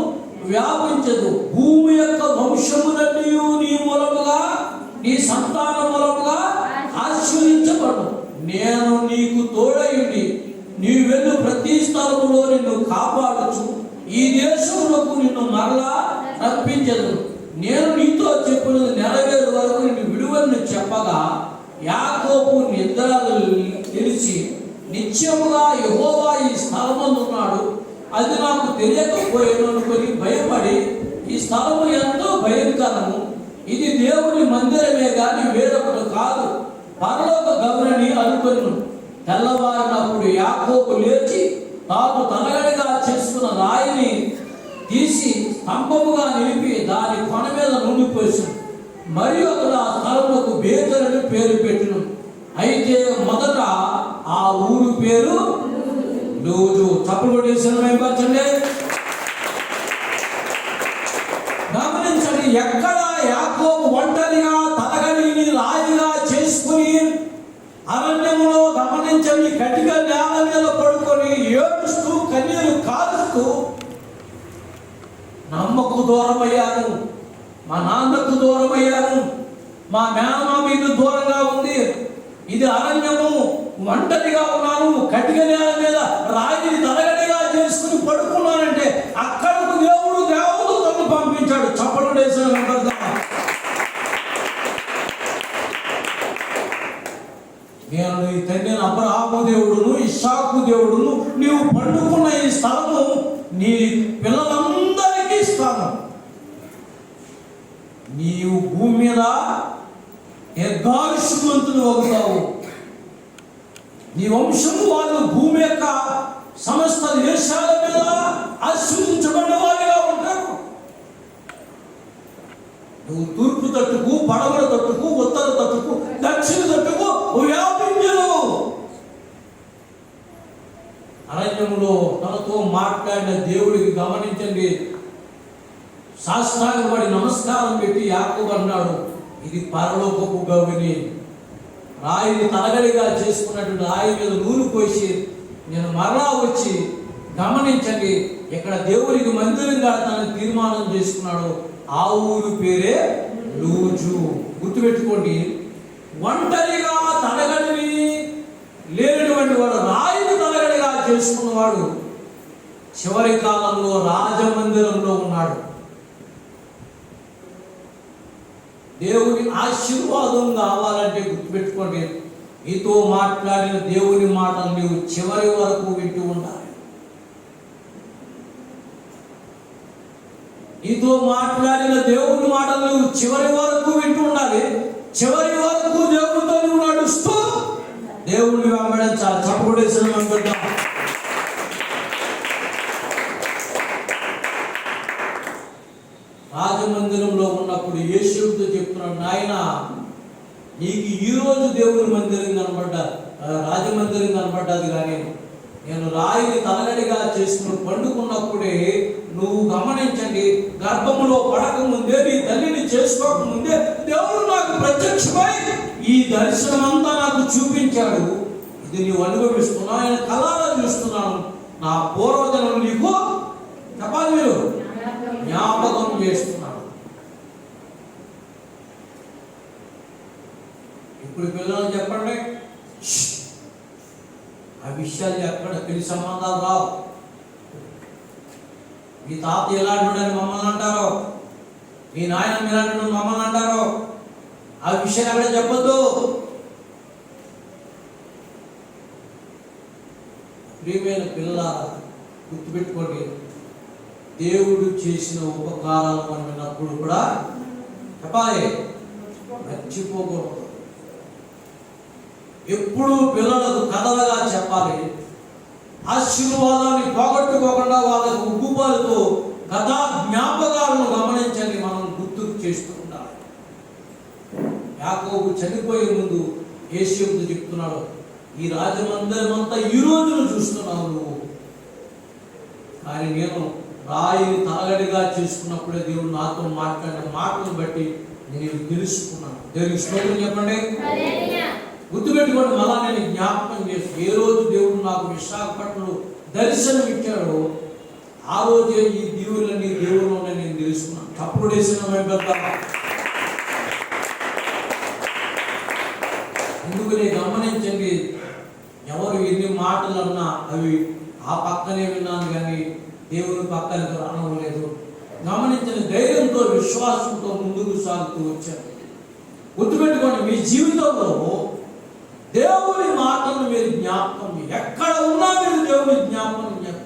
వ్యాపించదు. భూమి యొక్క వంశములన్నీ నీ మూలముగా, నీ సంతాన మూలముగా ఆశీర్వదించబడు. నేను నీకు తోడయుండి నీ వెళ్ళు ప్రతి స్థలములో నిన్ను కాపాడుచు ఈ దేశములకు నిన్ను మరలా రప్పించదు. నేను నీతో చెప్పినది నెరవేరు వరకు నిన్ను విడువని చెప్పగా యాకోబు నిద్ర తెలిసి నిత్యముగా యెహోవా ఈ స్థలమందున్నాడు, అది నాకు తెలియకపోయాను అనుకొని భయపడి, ఈ స్థలము ఎంతో భయంకరము, ఇది దేవుని మందిరమే గాని వేరొకటి కాదు, పరలోక గమనని అనుకొను. తెల్లవారినప్పుడు యాకోబు లేచి తాను తలగడిగా చేసుకున్న రాయిని తీసి స్తంభముగా నిలిపి దాని కొన మీద నుండి పోసాడు. మరియు అక్కడ ఆ స్థలములకు బేతెలని పేరు పెట్టిను. అయితే మొదట ఆ ఊరు పేరు లూజు. చప్పుడు కొట్టేసండి. గమనించండి, ఎక్కడ యాకోబు ఒంటరిగా తలగడిని రాయిగా చేసుకుని అరణ్యములో, గమనించండి, కటిక నేల మీద పడుకొని ఏడుస్తూ కన్నీరు కారుస్తూ, నమ్మకు దూరమయ్యాను, మా నాన్నకు దూరమయ్యాను, మా మేనమామకు దూరంగా ఉంది, ఇది అరణ్యము, ఒంటరిగా ఉన్నాను, కటిక నేల మీద రాయిని తలగడిగా చేసుకుని పడుకున్నానంటే అక్కడకు దేవుడు దేవదూతలను పంపించాడు. చప్పట్లు వేసిన నేను నీ తండ్రి అబ్రహాము దేవుడును ఇస్సాకు దేవుడును, నీవు పండుకున్న ఈ స్థలము నీ పిల్లలందరికీ ఇస్తాను. నీవు భూమి మీద దీర్ఘాయుష్మంతులు అవుతావు, నీ వంశము వాళ్ళు భూమి యొక్క సమస్త దేశాల మీద ఆశీర్వదించబడిన వారిగా ఉంటారు. నువ్వు తూర్పు తట్టుకు, పడమర తట్టుకు, ఉత్తర తట్టుకు, దక్షిణ తట్టుకు వ్యాపి మాట్లాడిన దేవుడికి గమనించండి, సాష్టాంగపడి నమస్కారం పెట్టి యాకోబు అన్నాడు, ఇది పరలోకపు గవిని. రాయిని తలగలిగా చేసుకున్నటువంటి రాయి మీద నూనె పోసి నేను మరలా వచ్చి గమనించండి, ఇక్కడ దేవుడికి మందిరం కడతానని తీర్మానం చేసుకున్నాడు. ఆ ఊరు పేరే లూజు. గుర్తుపెట్టుకోండి, ఒంటరిగా తలగలిని లేనటువంటి వాడు, రాయిని తలగలిగా చేసుకున్నవాడు చివరి కాలంలో రాజమందిరంలో ఉన్నాడు. దేవుని ఆశీర్వాదం కావాలంటే గుర్తుపెట్టుకోండి, నీతో మాట్లాడిన దేవుని మాటలు నీవు చివరి వరకు వింటూ ఉండాలి. నీతో మాట్లాడిన దేవుని మాటలు నువ్వు చివరి వరకు వింటూ ఉండాలి. చివరి వరకు దేవునితో నువ్వు నడుస్తూ దేవుడిని వెంబడించాలి. చప్పడేసిన వెంబడతాం. రాజమందిరంలో ఉన్నప్పుడు యేసుతో చెప్తున్నాడు, నాయన నీకు ఈ రోజు దేవుని మందిరం రాజమందిరం కనబడ్డది, కానీ నేను రాయిని తలగడిగా చేసుకుని పండుకున్నప్పుడే నువ్వు గమనించండి, గర్భములో పడక ముందే, నీ తల్లిని చేసుకోక ముందే దేవుడు నాకు ప్రత్యక్షమై ఈ దర్శనం అంతా నాకు చూపించాడు. ఇది నీవు అనుభవిస్తున్నావు, ఆయన కళలో చూస్తున్నాను. నా పూర్వజనం నీకు చెప్పాలి, మీరు జ్ఞాపకం చేస్తున్నాడు. ఇప్పుడు పిల్లలు చెప్పండి, ఆ విషయాలు ఎక్కడ పెళ్లి సంబంధాలు రావు. మీ తాత ఎలాంటి మమ్మల్ని అంటారో, మీ నాయన ఎలాంటి మమ్మల్ని అంటారో, ఆ విషయాలు ఎక్కడ చెప్పొద్దు. ప్రియమైన పిల్లల గుర్తుపెట్టుకోండి, దేవుడు చేసిన ఉపకారాలు మనం విన్నప్పుడు కూడా చెప్పాలి, మర్చిపోకూడదు. ఎప్పుడు పిల్లలకు కథలుగా చెప్పాలి. ఆశీర్వాదాన్ని పోగొట్టుకోకుండా వాళ్ళకు ఉగ్గుపాలతో గత జ్ఞాపకాలను గమనించండి, మనం గుర్తుకు చేస్తూ ఉండాలి. యాకోబు చనిపోయే ముందు యేసేపుతో చెప్తున్నాడు, ఈ రాజమందిరం అంతా ఈ రోజును చూస్తున్నావు నువ్వు, కానీ నేను రాయిని తలగడిగా చేసుకున్నప్పుడే దేవుడు నాతో మాట్లాడిన మాటలను బట్టి నేను తెలుసుకున్నాను. దేవునికి స్తోత్రం చెప్పండి. గుర్తుపెట్టుకోండి, మళ్ళా నేను జ్ఞాపకం చేసి, ఏ రోజు దేవుడు నాకు విశాఖపట్నంలో దర్శనం ఇచ్చాడో ఆ రోజే ఈ దీవులన్నీ దేవుళ్ళని నేను తెలుసుకున్నాను. తప్పుడు వేసిన ఎందుకని గమనించండి, ఎవరు ఎన్ని మాటలు అన్నా అవి ఆ పక్కనే విన్నాను కానీ దేవుని పక్కనకు రానవ్వలేదు. గమనించిన ధైర్యంతో విశ్వాసంతో ముందుకు సాగుతూ వచ్చారు. గుర్తుపెట్టుకోండి, మీ జీవితంలో దేవుని మాటలను మీరు జ్ఞాపకం, ఎక్కడ ఉన్నా మీరు దేవుని జ్ఞాపకం చేయండి.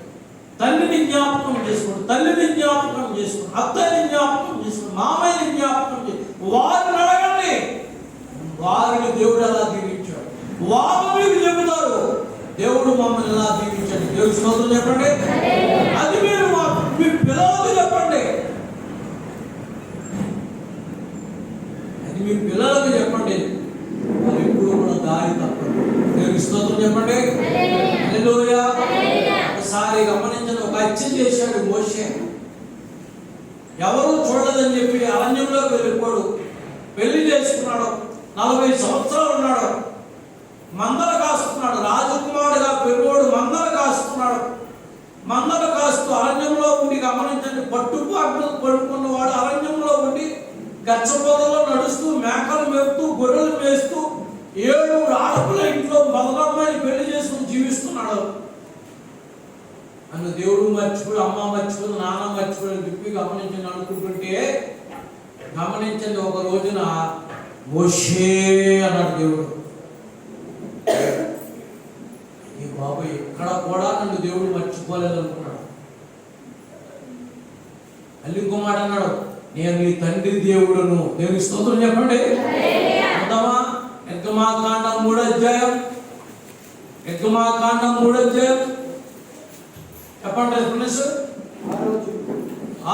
తండ్రిని జ్ఞాపకం చేసుకోండి, తల్లిని జ్ఞాపకం చేసుకోండి, అత్తని జ్ఞాపకం చేసుకోండి, మామయ్యని జ్ఞాపకం చేసుకోండి. వారిని అడగండి, వారిని దేవుడు ఎలా దీవించాడు, వారు మీకు చెబుతారు దేవుడు మమ్మల్ని ఎలా దీవించాడు. దేవుడి స్తోత్రం చెప్పండి. అది మీరు మీ పిల్లలకు చెప్పండి, అది మీ పిల్లలకు చెప్పండి. వాళ్ళు ఎప్పుడు కూడా దారి తప్పదు. దేవుడి స్తోత్రం చెప్పండి. హల్లెలూయా. ఒకసారి గమనించండి, ఒక హత్య చేశాడు మోషే. ఎవరు చూడలేదని చెప్పి అరణ్యంలోకి వెళ్ళిపోడు, పెళ్లి చేసుకున్నాడు, 40 సంవత్సరాలు ఉన్నాడు, మందలు కాస్తున్నాడు. రాజకుమారుడుగా పెరుగోడు మందలు కాస్తున్నాడు. మందలు కాస్తూ అరణ్యంలో ఉండి గమనించండి, పట్టుపాట్లు పడుకున్నవాడు అరణ్యంలో ఉండి గచ్చపొదలో నడుస్తూ, మేకలు మేపుతూ, గొర్రెలు మేస్తూ, 7 ఆడపిల్ల ఇంట్లో మొదలమ్మాయిని పెళ్లి చేసుకుని జీవిస్తున్నాడు. అన్న దేవుడు మర్చిపోయి, అమ్మ మర్చిపోయి, నాన్న మర్చిపోయి చెప్పి గమనించండి అనుకుంటుంటే, గమనించండి ఒక రోజున మోషే అన్నాడు దేవుడు. ఈ బాబు ఎక్కడ కూడా నన్ను దేవుడు మర్చిపోలేదు అనుకున్నాడు. మళ్ళీ ఇంకో మాట అన్నాడు, నేను నీ తండ్రి దేవుడును. దేవుని స్తోత్రం చెప్పండి. అంతమా నిర్గమాకాండం 3వ అధ్యాయం, నిర్గమాకాండం 3వ అధ్యాయం చెప్పండి.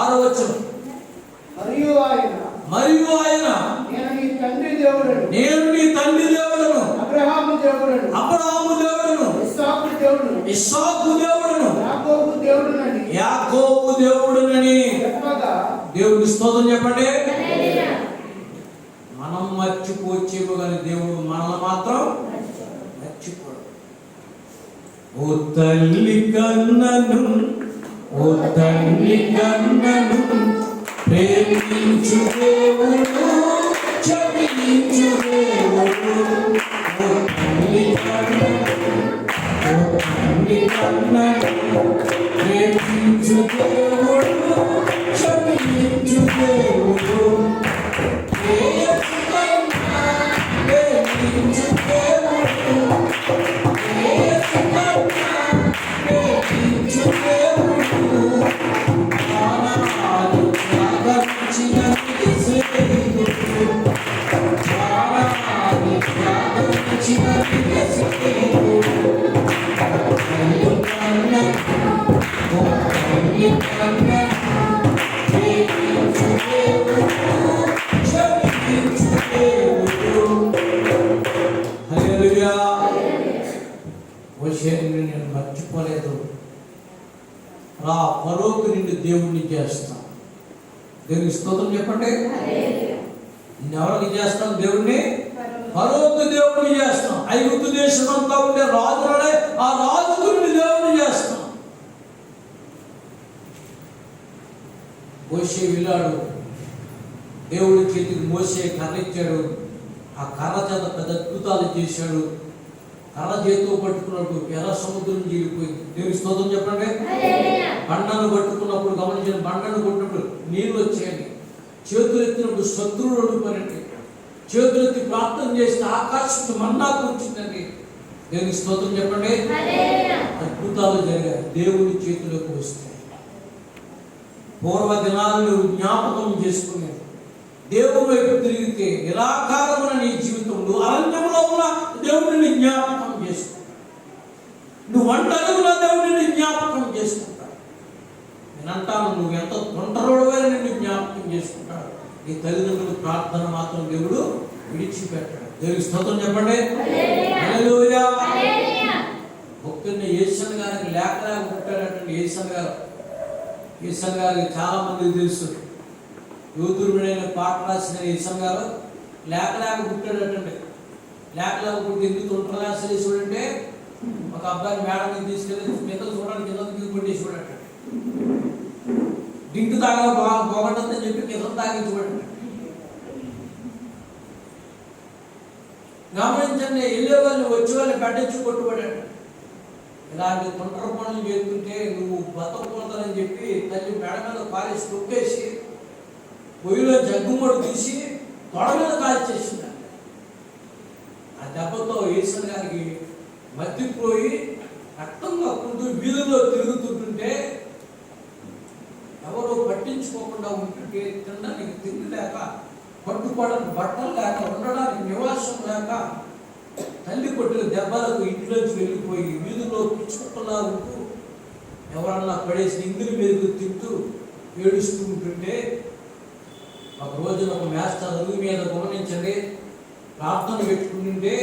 6వ వచనం. మరియు ఆయన నేను నీ తండ్రి దేవుడును, అబ్రహాము దేవుడును, ఇస్సాకు దేవుడును, యాకోబు దేవుడునని చెప్పగా దేవుని స్తోత్రం చెప్పండి. మనం మర్చిపోవచ్చేమో కానీ దేవుడు మనల్ని మాత్రం మర్చిపోడు. ఓ తల్లి కన్నను, ఓ తల్లి కన్నను ప్రేమించు దేవుడు, క్షమించు దేవుడు. ఓ తల్లి కన్నను, ఓ తల్లి కన్నను ప్రేమించు దేవుడు, క్షమించు దేవుడు. నేను మర్చిపోలేదు, రా ఫరోకు నిన్ను దేవుణ్ణి చేస్తాను. దేవుని స్తోత్రం చెప్పండి. నిన్ను ఎవరికి చేస్తాం? దేవుణ్ణి, ఫరోకు దేవుణ్ణి చేస్తాం. ఐగుప్తు దేశం అంతా ఉండే రాజులనే ఆ రాజుకు నిన్ను దేవుణ్ణి చేస్తాం. మోషే వెళ్ళాడు, దేవుడి చేతికి మోసే కర్ర ఇచ్చాడు. ఆ కర్ర చేత పెద్ద అద్భుతాలు చేశాడు. కర్ర చేతితో పట్టుకున్నప్పుడు ఎర్ర సముద్రం జీలిపోయింది. దేవుని స్తోత్రం చెప్పండి. బండను పట్టుకున్నప్పుడు గమనించండి, బండను కొట్టినప్పుడు నీళ్ళు వచ్చాయండి. చేతులు ఎత్తినప్పుడు శత్రువులు ఓడిపోయారండి. చేతులు ఎత్తి ప్రార్థన చేస్తే ఆకాశం మన్నా కూర్చుందండి. దేవుని స్తోత్రం చెప్పండి. అద్భుతాలు జరిగాయి దేవుని చేతులకు వస్తాయి. పూర్వ దినాలను జ్ఞాపకం చేసుకున్నాడు. దేవుని వైపు తిరిగితే నిరాకారమున నీ జీవితంలో అరణ్యంలో ఉన్న దేవుడిని జ్ఞాపకం చేసుకుంటాడు. నువ్వు ఒంటరిగా దేవుడిని జ్ఞాపకం చేసుకుంటాడు. నేను అంటాను, నువ్వు ఎంత ఒంటరివాడివైనా నిన్ను జ్ఞాపకం చేసుకుంటాడు. నీ తల్లిదండ్రుల ప్రార్థన మాత్రం దేవుడు విడిచిపెట్టాడు. దేవుని స్తోత్రం చెప్పండి. హల్లెలూయా. భక్తుడిని యేసన్ గారికి లేఖలా ఉంటాడంటే యేసన్ గారికి చాలా మందికి తెలుసు. యూదురుడైన పాట రాసిన యేసన్ గారు లేఖలాగా పుట్టాడటండి. లేఖలాగా పుట్టి ఎందుకు ఒంటరిగా చూడంటే ఒక అబ్బాయిని మేడం తీసుకెళ్ళి కింద చూడండి, కింద దిగి కొట్టి చూడట. డింకు తాగా బాగుంటుందని చెప్పి కింద తాగి చూడండి. గమనించండి, వెళ్ళే వాళ్ళు వచ్చే వాళ్ళు గడ్డించి కొట్టుబడాడు. ఇలాంటి తొంటర పనులు చేస్తుంటే నువ్వు బతకూడదని చెప్పి తల్లి మేడ మీద పారేసి తొక్కేసి పొయ్యిలో జగ్గుమడు తీసి తొడ మీద కాల్చేసింది. ఆ దెబ్బతో యేసన్ గారికి మత్తిపోయి రక్తం కప్పుకుంటూ వీధుల్లో తిరుగుతుంటుంటే ఎవరో పట్టించుకోకుండా ఉంటుంటే తినడానికి తిండి లేక, పట్టుకోవడానికి బట్టలు లేక, ఉండడానికి నివాసం లేక తల్లి కొట్టిన దెబ్బలకు ఇంట్లోంచి వెళ్ళిపోయి వీధుల్లో పిచ్చుకులా ఉంటూ ఎవరన్నా పడేసి ఇంగిలి మెరుగు తింటూ ఏడుస్తూ ఉంటుంటే ఒక రోజున ఒక మేస్టర్ అరుగు మీద గమనించండి ప్రార్థన పెట్టుకుంటుంటే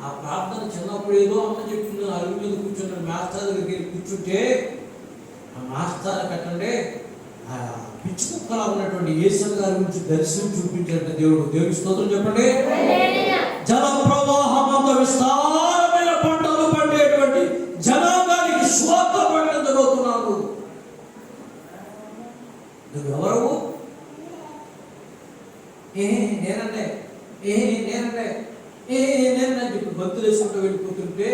ఆ ప్రార్థన చిన్నప్పుడు ఏదో అమ్మ చెప్తుంది. అరుగు మీద కూర్చున్న మేస్టర్ దగ్గరికి వెళ్ళి కూర్చుంటే ఆ మాస్టర్ కట్టండి ఆ పిచ్చి కుక్కలా ఉన్నటువంటి యేసన్ గారి గురించి దర్శనం చూపించాడు దేవుడు. దేవుని స్తోత్రం చెప్పండి. జల ప్రవాహం అంత విస్తారమైన పంటలు పండేటువంటి జనాంగానికి స్వార్థ పంటలు జరుగుతున్నాడు. నువ్వెవరు? నేనంటే చెప్పి భక్తులు వేసుకుంటూ వెళ్ళిపోతుంటే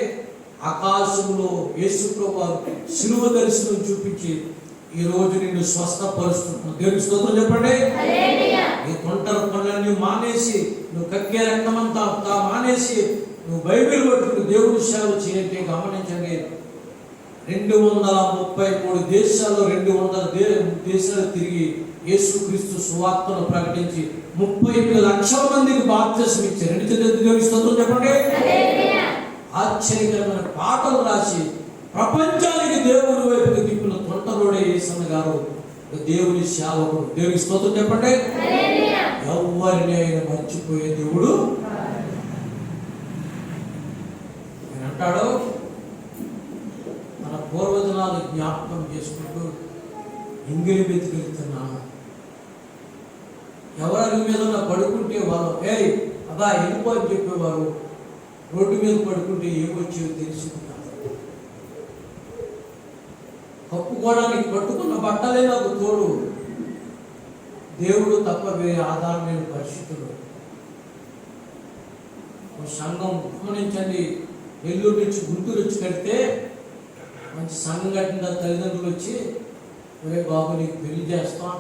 ఆకాశంలో యేసుప్రభువు శిలువ దర్శనం చూపించి ఈ రోజు నిన్ను స్వస్థపరుస్తున్నాను. దేవుని స్తోత్రం చెప్పండి. ఈ తొంటర పనులన్నీ మానేసి, నువ్వు కక్కే రక్తమంతా మానేసి నువ్వు బైబిల్ పట్టుకుని దేవుని సేవ చేయంటే గమనించండి, 233 దేశాల్లో 200 దేశాలు తిరిగి యేసుక్రీస్తు సువార్తను ప్రకటించి 38 లక్షల మందికి బాప్తిసం ఇచ్చారు. దేవుని స్తోత్రం చెప్పండి. ఆశ్చర్యకరమైన పాటలు రాసి ప్రపంచానికి దేవుని వైపుకి తిప్పిన తొంటరోడే యేసన్న గారు దేవుని సేవకుడు. దేవుని స్తోత్రం చెప్పండి. ఎవరిని ఆయన మర్చిపోయే దేవుడు అంటాడు. మన పూర్వజనాలు జ్ఞాపకం చేసుకుంటూ ఎంగిలి వెతుకెళ్తున్నాను. ఎవరు అరుగు మీద పడుకుంటే వాళ్ళు అబ్బా వెళ్ళిపో అని చెప్పేవారు. రోడ్డు మీద పడుకుంటే ఏమొచ్చేవో తెలుసుకున్నాను. కప్పుకోవడానికి పట్టుకున్న బట్టలే నాకు తోడు, దేవుడు తప్ప వేరే ఆధారం లేని పరిస్థితులు. సంఘం గమనించండి, నెల్లూరు నుంచి గుంటూరు వచ్చి కడితే మంచి సంఘం కట్టిన తల్లిదండ్రులు వచ్చి, ఒరే బాబు నీకు పెళ్లి చేస్తాం,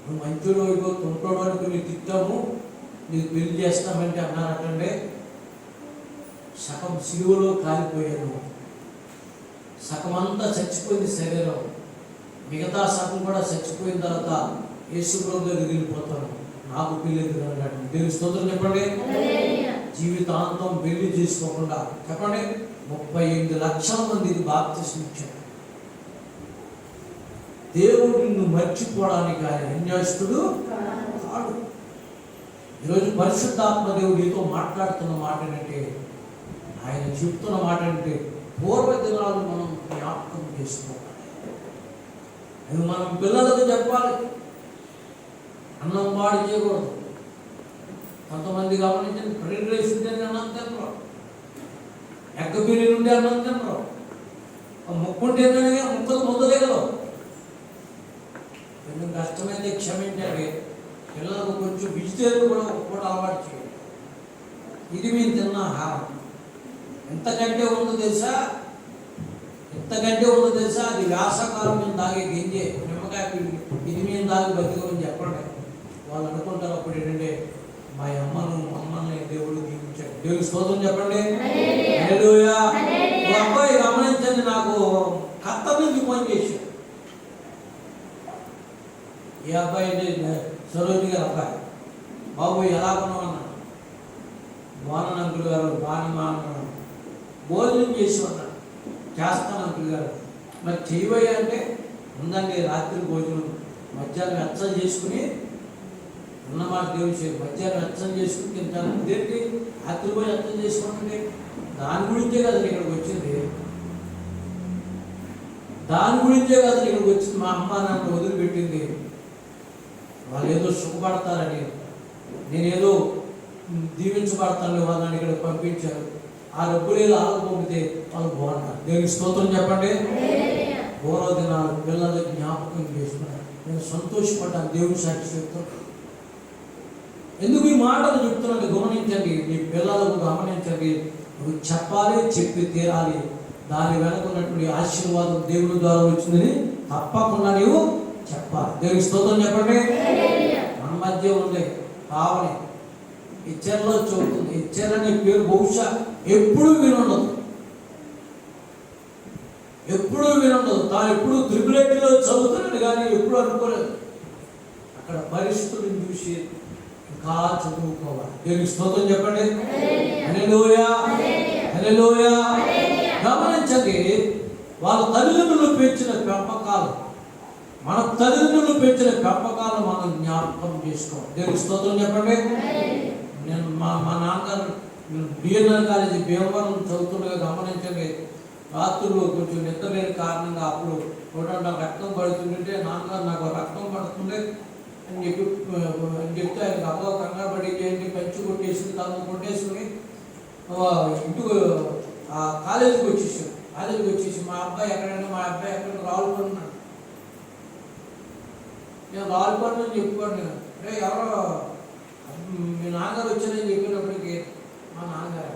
నువ్వు మంచోడు అయిపో తుంటోడు అనుకుని తిట్టాము, నీకు పెళ్లి చేస్తామంటే అన్నారటండి. సగం సిలువలో కాలిపోయాను, సగమంతా చచ్చిపోయింది శరీరం, మిగతా సగం కూడా చచ్చిపోయిన తర్వాత యేసుప్రభు దగ్గరికి వెళ్ళిపోతాను, నాకు పెళ్లి అన్నాడు. దేవుని స్తోత్రం చెప్పండి. జీవితాంతం పెళ్లి చేసుకోకుండా చెప్పండి 38 లక్షల మందికి బాప్తిస్మం ఇచ్చాడు. దేవుడు నిన్ను మర్చిపోవడానికి ఆయన అన్యాయస్తుడు కాడు. ఈరోజు పరిశుద్ధాత్మ దేవుడు నీతో మాట్లాడుతున్న మాట ఏంటంటే, ఆయన చెప్తున్న మాట ఏంటంటే, పూర్వదినాలు మనం జ్ఞాపకం చేసుకోవాలి. అది మనం పిల్లలకు చెప్పాలి. అన్నం వాడి చేయకూడదు. కొంతమంది గమనించండి, ఫ్రైడ్ రైస్ ఉంటేనే అన్నం తినరు, ఎగ్గ బిర్యానీ ఉంటే అన్నం తినరు, ముక్కుంటేనే ముక్కలు ముద్దలేగలవు. కొంచెం కష్టమైతే క్షమించండి. పిల్లలకు కొంచెం వెజిటేరియన్ కూడా ఒక పూట అలవాటు చేయండి. ఇది మేము తిన్న ఆహారం. ఎంతకంటే ఉందో తెలుసా, ఎంతకంటే ఉందో తెలుసా, అది వ్యాసకాలం మేము తాగే గింజే, నిమ్మకాయ పిండి, ఇది మేము తాగి బతికమని చెప్పండి. వాళ్ళు అనుకుంటారు అప్పుడు ఏంటంటే, మా అమ్మని దేవుడు దీవించాడు. దేవుడి స్తోత్రం చెప్పండి. హల్లెలూయా. ఓ అబ్బాయి గమనించండి, నాకు కత్త నుంచి ఫోన్ చేశాడు. ఈ అబ్బాయి అంటే సరోజి గారు అబ్బాయి. బాబు ఎలా ఉన్నావు అన్నాడు. బాగున్నాను అంకుల్ గారు, బాగా అన్నాడు. భోజనం చేసి అన్నాడు. చేస్తాను అంకుల్ గారు. మరి చేయబోయా అంటే, ఉందండి రాత్రి భోజనం, మధ్యాహ్నం వెచ్చం చేసుకుని ఉన్నమాట దేవుడు చేయాలి, మధ్యాహ్నం వెచ్చం చేసుకుని తింటాను. ఇదేంటి రాత్రి పోయి వెచ్చం చేసుకోండి, దాని గురించే కదా ఇక్కడికి వచ్చింది, దాని గురించే కదా ఇక్కడికి వచ్చింది. మా అమ్మ నన్ను వదిలిపెట్టింది, వాళ్ళు ఏదో సుఖపడతారని, నేనేదో దీవించబడతాను వాళ్ళని ఇక్కడ పంపించారు. ఆ డబ్బులు ఏదో ఆకు పంపితే వాళ్ళు బాగుంటారు. దేవునికి స్తోత్రం చెప్పండి. పూర్వదినాలు పిల్లలు జ్ఞాపకం చేసుకున్నారు. నేను సంతోషపడ్డాను. దేవుని సాక్షి చెప్తాను. ఎందుకు ఈ మాటలు చెప్తున్నాను గమనించండి. మీ పిల్లలకు గమనించండి, నువ్వు చెప్పాలి, చెప్పి తీరాలి. దాని వెనుకున్నటువంటి ఆశీర్వాదం దేవుని ద్వారా వచ్చిందని తప్పకుండా నీవు చెప్పాలి. దేవునికి స్తోత్రం చెప్పండి. మన మధ్య ఉండే కావని ఇచ్చర్లో చదువుతుంది. ఇచ్చరనే పేరు బహుశా ఎప్పుడూ వినుండదు, ఎప్పుడూ వినుండదు. తాను ఎప్పుడు త్రిపులేటిలో చదువుతున్నాడు కానీ ఎప్పుడు అనుకోలేదు. అక్కడ పరిస్థితులను చూసి ఇంకా చదువుకోవాలి. దేవునికి స్తోత్రం చెప్పండి. హల్లెలూయా, హల్లెలూయా. గమనించండి, వాళ్ళ తల్లిదండ్రులు పెంచిన పెంపకాలు, మన తల్లిదండ్రులు పెంచిన పెంపకాలు మనం జ్ఞాపకం చేసుకోవాలి. దేవునికి స్తోత్రం చెప్పండి. నేను మా నాన్నగారు బిఎన్ఆర్ కాలేజీ భీమవరం చదువుతుండగా గమనించండి, రాత్రులు కొంచెం నిద్ర లేని కారణంగా అప్పుడు నాకు రక్తం పడుతుంటే, నాన్నగారు నాకు రక్తం పడుతుంది అని చెప్తే ఆయన అబ్బా కంగారు పడి ఏంటి పంచి కొట్టేసింది, తను కొట్టేసుకుని ఇంటికి కాలేజీకి వచ్చేసాడు. కాలేజీకి వచ్చేసి మా అబ్బాయి ఎక్కడ రావులుకున్నాడు. నేను రావులుకొని అని చెప్పుకోండి. అంటే ఎవరో మీ నాన్నగారు వచ్చారని చెప్పినప్పటికీ మా నాన్నగారు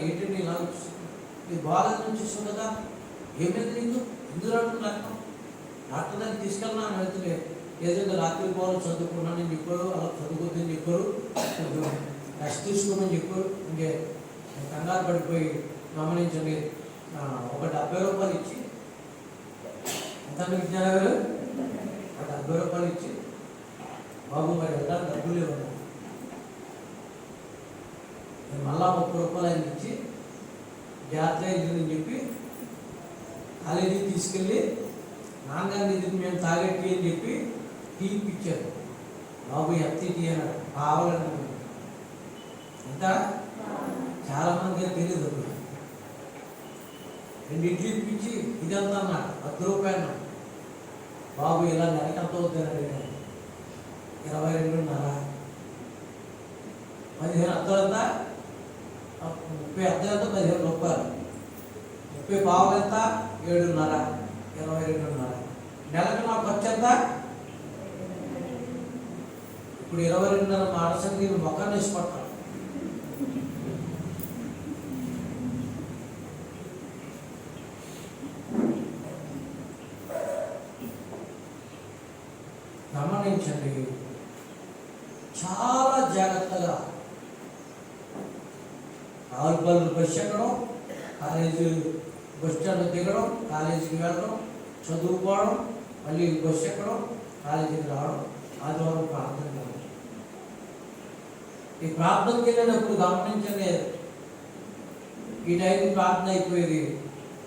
ఏంటండి ఇలా వచ్చేస్తుంది, ఇది బాగా వచ్చేస్తుంది కదా, ఏమైంది నీకు, ఎందుకు రావడం రక్తం, డాక్టర్ దాన్ని తీసుకెళ్ళినా వెళ్తుండే, ఏదైనా రాత్రి పోవాలి చదువుకున్నానని చెప్పారు, అలా చదువుకోద్దని చెప్పారు, రెస్ట్ తీసుకోమని చెప్పారు. ఇంకే కంగారు పడిపోయి గమనించండి, ఒక 70 రూపాయలు ఇచ్చి, ఎంత విజ్ఞానం గారు, ఒక 70 రూపాయలు ఇచ్చి, బాబు మరి వెళ్ళడానికి డబ్బులు లేవన్నా, నేను మళ్ళా 30 రూపాయలు ఆయన ఇచ్చి జాతర అయిందని చెప్పి కాలేజీకి తీసుకెళ్ళి నాన్నగారిని ఇది మేము తాగట్టి అని చెప్పి టీ ఇప్పించారు. బాబు ఎంత టీ అన్నాడు, కావాలని. ఎంత చాలామందికి తెలియదు. 2 ఇడ్లీ ఇప్పించి ఇదంతా అన్నాడు, 10 రూపాయలు. బాబు ఇలా నెలకి ఎంత అవుతుందని అడిగాను. 22.5. 15 అద్దలంతా 30 అద్దలంతా 15 రూపాయలు. 30 పావులు ఎంత 7.5, 22.5. నెలకు నా ఖర్చు ఎంత? ఇప్పుడు 22.5 మానసంగి మొక్కని ఇష్టపడతాను. గమనించండి, చాలా జాగ్రత్తగా రావులపల్లి బస్సు ఎక్కడం, కాలేజీ బస్ స్టాండ్ దిగడం, కాలేజీకి వెళ్ళడం, చదువుకోవడం, మళ్ళీ బస్సు ఎక్కడం, కాలేజీకి రావడం, ఆదివారం ప్రార్థన చేయడం. ఈ ప్రార్థనకి వెళ్ళినప్పుడు గమనించండి, ఈ టైంకి ప్రార్థన అయిపోయేది,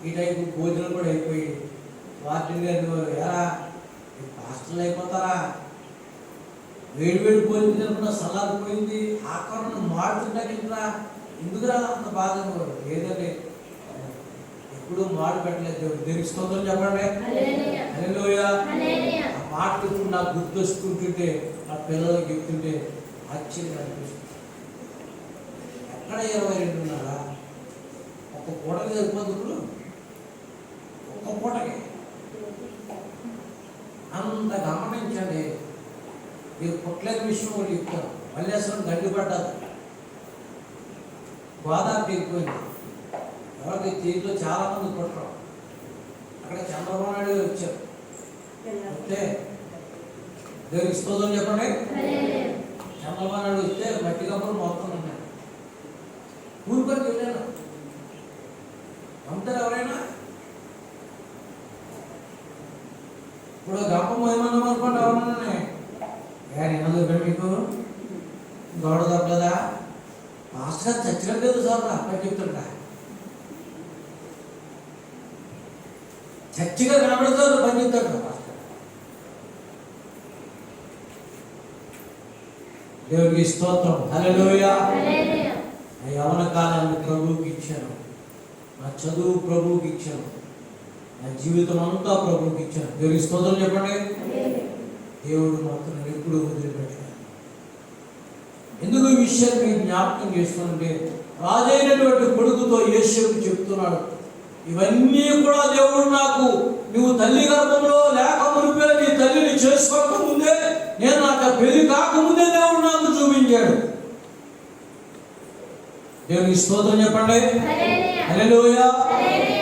ఈ టైంకి భోజనం కూడా అయిపోయేది. వాటిని ఎలా హాస్టల్ అయిపోతారా? వేడి భోజనం తినకుండా సల్లారిపోయింది, ఆకరణ మాడుతుంటారా? ఎందుకురా అంత బాధ? ఏదండి, ఎప్పుడు మాడు పెట్టలేదు దేవుడు. దేనికి స్తోత్రం చెప్పండి. హల్లెలూయా. ఆ మాటలు ఇప్పుడు నాకు గుర్తొస్తుంటుంటే, నా పిల్లలకి చెప్తుంటే ఆశ్చర్యం అనిపిస్తుంది. ఎక్కడ 22.5? ఒక్క పూటకి సరిపోతుంది, ఒక్క పూటకి. అంత గమనించండి. మీరు పుట్టలేని విషయం ఒకటి చెప్తాను. మల్లేశ్వరం గడ్డిపడ్డారు, గోదావరి తెగిపోయింది. ఎవరికి దీంట్లో చాలా మంది పుట్టరు. అక్కడ చంద్రబాబు నాయుడు వచ్చారు. వస్తే దేవునికి స్తోత్రం చెప్పండి. చంద్రబాబు నాయుడు వస్తే మట్టి కప్పులు మొత్తం ఉన్నాయి. ఊరిపడికి వెళ్ళాను. నమ్ముతారు ఎవరైనా? ఇప్పుడు గంపం ఏమన్నాం అనుకోండి, ఎవరన్నా ఎందుకు మీకు గోడ దొరకదా? మాస్టర్ చచ్చినట్టు లేదు సార్, అప్పటి చెప్తుంటా చచ్చిగా కనబడతారు, పని చెప్తాడు మాస్టర్. దేవుడికి స్తోత్రం. హల్లెలూయా. నా యవన కాలాన్ని ప్రభువుకి ఇచ్చాను, నా చదువు ప్రభువుకి ఇచ్చాను, నా జీవితం అంతా ప్రభువుకి ఇచ్చాను. దేవుడికి స్తోత్రం చెప్పండి. దేవుడు మాత్రం ఎప్పుడు వదిలిపెట్టాడు. ఎందుకు ఈ విషయాన్ని మీరు జ్ఞాపకం చేసుకుంటే, రాజైనటువంటి కొడుకుతో యేషూకు చెప్తున్నాడు, ఇవన్నీ కూడా దేవుడు నాకు, నువ్వు తల్లి గర్భంలో లేక మునిపే నీ తల్లిని చేసుకోక ముందే, నేను నాకు పెళ్లి కాకముందే దేవుడు నాకు చూపించాడు. దేవునికి స్తోత్రం చెప్పండి. హల్లెలూయా.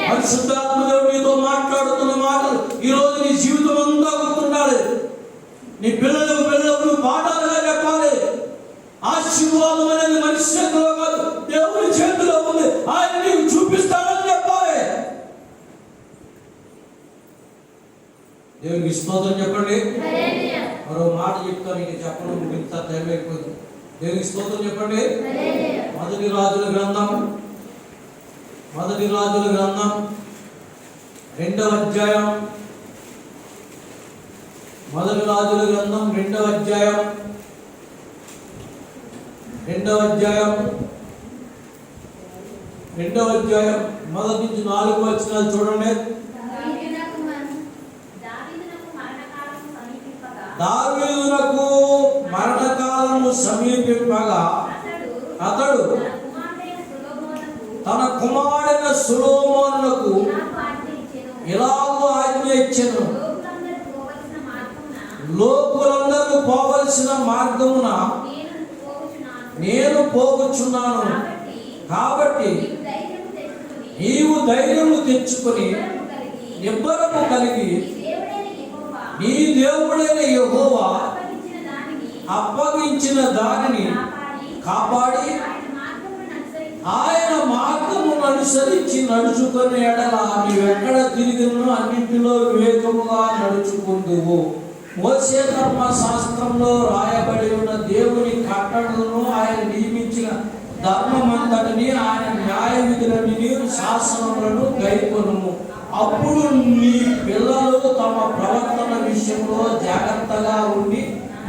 పరిశుద్ధాత్మ దేవుడు నీతో మాట్లాడుతున్న మాటలు ఈరోజు నీ జీవితం అంతా గుర్తుండాలి. నీ పిల్లలకు పాఠాలుగా చెప్పాలి. ఆశీర్వాదం అనేది మనిషి చేతిలో కాదు, దేవుని చేతిలో ఉంది. ఆయన నీకు చూపిస్తానని చెప్పాలి. దేవునికి స్తోత్రం చెప్పండి. మరో మాట చెప్తాను, నీకు చెప్పడం ఇంత టైం అయిపోయింది. దేవునికి స్తోత్రం చెప్పండి. మొదటి రాజుల గ్రంథం 2వ అధ్యాయం. మొదటి రాజుల గ్రంథం 2వ అధ్యాయం మొదటి నుంచి 4 వచనాలు చూడండి. దావీదునకు మరణకాలము సమీపింపగా అతడు తన కుమారుడైన సొలొమోనునకు ఇలాగూ ఆజ్ఞ ఇచ్చెను, లోకులందరూ పోవలసిన మార్గమున నేను పోవచ్చున్నాను. కాబట్టి నీవు ధైర్యము తెచ్చుకొని నిబ్బరము కలిగి నీ దేవుడైన యెహోవా అప్పగించిన దానిని కాపాడి ఆయన మార్గమును అనుసరించి నడుచుకుని ఎడల నీవెక్కడ తిరిగినో అన్నింటిలో వివేకముగా నడుచుకుందువు. మోషే ధర్మశాస్త్రంలో రాయబడి ఉన్న దేవుని కట్టడలను, ఆయన నియమించిన ధర్మమంతటిని, ఆయన న్యాయ విధులని, శాసనములను గైకొనుము. అప్పుడు నీ పిల్లలు తమ ప్రవర్తన విషయంలో జాగ్రత్తగా ఉండి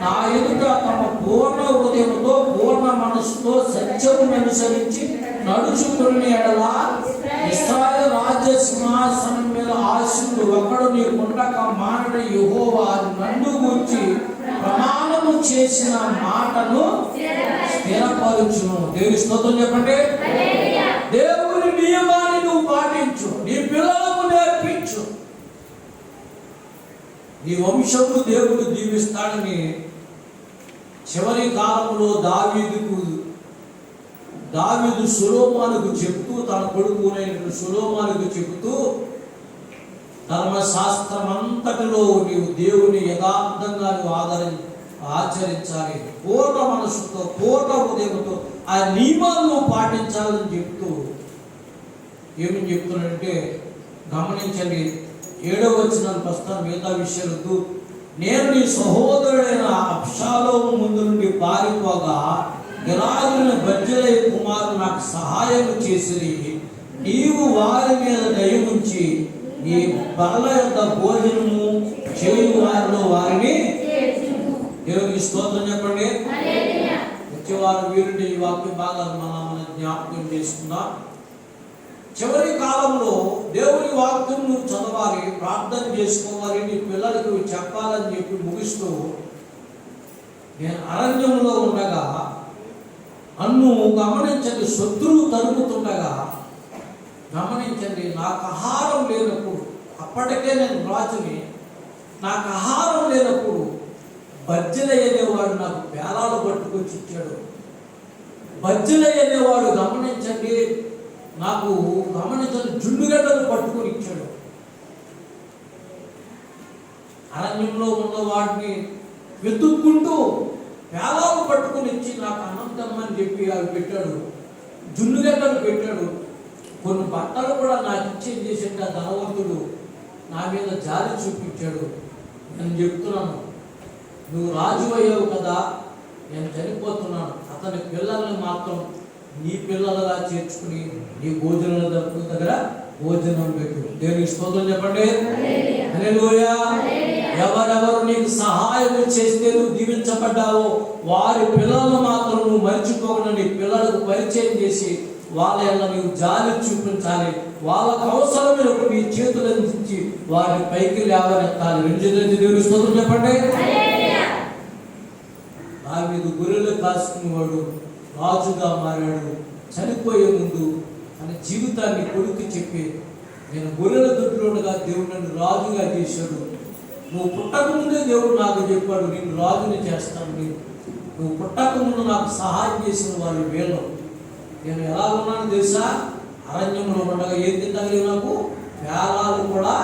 నా ఎదుట తమ పూర్ణ హృదయంతో పూర్ణ మనస్సుతో సత్యమును అనుసరించి నడుచుకుని ఎడల ఇశ్రాయేలు రాజ్య సింహాసనం మీద ఆశీనుడు ఒకడు నీ ఉండక మానడు యెహోవా నన్ను గూర్చి ప్రమాణము చేసిన మాటను స్థిరపరచును. దేవుని స్తోత్రం చెప్పండి. దేవుని నియమాన్ని నువ్వు పాటించు, నీ పిల్లలకు నేర్పించు, నీ వంశము దేవుడు దీవిస్తాడని చివరి కాలంలో దావీదు సొలొమోనుకు చెబుతూ, తన కొడుకునైన సొలొమోనుకు చెబుతూ, ధర్మశాస్త్రం అంతటిలో నీవు దేవుని యథార్థంగా నువ్వు ఆచరించాలి, పూర్ణ మనసుతో పూర్ణ హృదయంతో ఆ నియమాలను పాటించాలని చెప్తూ ఏమని చెప్తున్నాడంటే గమనించండి. 7వ వచనానికి వస్తాను, మిగతా విషయాలు. నేను నీ సహోదరుడైన అబ్షాలోము ముందు నుండి పారిపోగా గిలాదుని బర్జిల్లయి కుమారుడు నాకు సహాయం చేసిరి. నీవు వారి మీద దయ ఉంచి నీ బల్ల యొక్క భోజనము చేయు వారిలో వారిని. దేవునికి స్తోత్రం చెప్పండి. వచ్చేవారు వీరుని ఈ వాక్య భాగాలు మనం జ్ఞాపకం చేసుకుందాం. చివరి కాలంలో దేవుని వాక్యం నువ్వు చదవాలి, ప్రార్థన చేసుకోవాలి, నీ పిల్లలకు చెప్పాలని చెప్పి ముగిస్తూ, నేను అరణ్యంలో ఉండగా నన్ను గమనించండి, శత్రువు తరుముతుండగా గమనించండి, నాకు ఆహారం లేనప్పుడు, అప్పటికే నేను రాజుని, నాకు ఆహారం లేనప్పుడు బర్జిల్లయి అనేవాడు నాకు బేరాలు పట్టుకొచ్చి ఇచ్చాడు. బర్జిల్లయి అనేవాడు గమనించండి, నాకు గమనించండి జుండుగడ్డలు పట్టుకొని ఇచ్చాడు. అరణ్యంలో ఉన్న వాడిని వెతుక్కుంటూ పేలాలు పట్టుకొని ఇచ్చి నాకు అనంతం అని చెప్పి అవి పెట్టాడు, జున్నుగడ్డలు పెట్టాడు. కొన్ని బట్టలు కూడా నాకు ఇచ్చేది చేసేట ధనవంతుడు నా మీద జాలి చూపించాడు. నేను చెప్తున్నాను, నువ్వు రాజు అయ్యావు కదా, నేను చనిపోతున్నాను, అతని పిల్లల్ని మాత్రం నీ పిల్లలుగా చేర్చుకుని నీ భోజనాల దగ్గర భోజనం పెట్టు. దేవునికి స్తోత్రం చెప్పండి. హల్లెలూయా. ఎవరెవరు నీకు సహాయం చేస్తే నువ్వు దీవించబడ్డావో వారి పిల్లలను మాత్రం నువ్వు మర్చిపోకుండా నీ పిల్లలకు పరిచయం చేసి వాళ్ళ వల్ల నీవు జాలి చూపించాలి. వాళ్ళకు అవసరమైనప్పుడు నీ చేతులు అందించి వారిని పైకి లేవనెత్తాలి. దేవునికి స్తోత్రం చెప్పండి. దావీదు గొర్రెలు కాసుకునేవాడు రాజుగా మారాడు. చనిపోయే ముందు తన జీవితాన్ని కొడుకు చెప్పి, నేను గొర్రెల దొడ్లోనుగా దేవుడు నన్ను రాజుగా చేశాడు, నువ్వు పుట్టక ముందే దేవుడు నాకు చెప్పాడు నేను రాజుని చేస్తాను, నువ్వు పుట్టక ముందు నాకు సహాయం చేసిన వాళ్ళు వీళ్ళు. నేను ఎలా ఉన్నాను తెలుసా, అరణ్యంలో ఉండగా ఏం తింటగలిగి నాకు పేలాలు కూడా.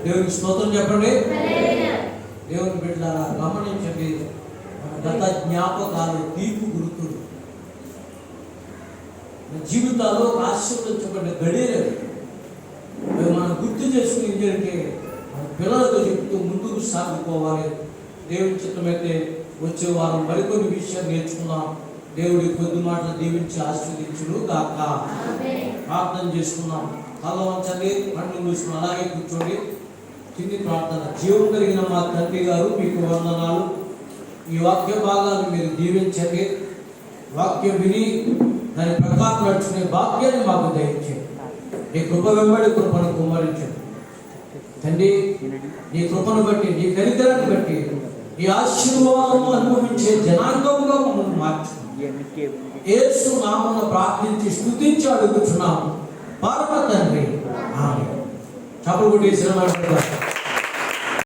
దేవునికి స్తోత్రం చెప్పండి. దేవుని బిడ్డలారా గమనించండి, గత జ్ఞాపకాలు తీపి గుర్తులు జీవితాల్లో ఆశీర్వదించబడ్డ గడియలు మనం గుర్తు చేసుకుని ఏంటంటే మన పిల్లలతో చెప్తూ ముందుకు సాగిపోవాలి. దేవుని చిత్తమైతే వచ్చే వారం మరికొన్ని విషయాలు నేర్చుకుందాం. దేవుడి కొద్ది మాటలు దీవించి ఆశీర్వదించును గాక. ప్రార్థన చేసుకుందాం. తల వంచండి, కళ్ళు మూసుకుని అలాగే కూర్చోండి. కింది ప్రార్థన. జీవం కలిగిన మా తండ్రి గారు, మీకు వందనాలు. ఈ వాక్య భాగాన్ని మీరు దీవించండి. వాక్యం విని దాని ప్రకారం నడుచుకునే భాగ్యాన్ని మాకు దయచేయండి. నీ కృప వెంబడి కృపను కుమ్మరించండి తండ్రి. నీ కృపను బట్టి, నీ కనికరాన్ని బట్టి ఈ ఆశీర్వాదము అనుభవించే జనాంగముగా మమ్మల్ని మార్చండి. యేసు నామమున ప్రార్థించి స్తుతించి అడుగుచున్నాము పరమ తండ్రి. ఆమేన్. చప్పట్లు కొట్టి శ్రమ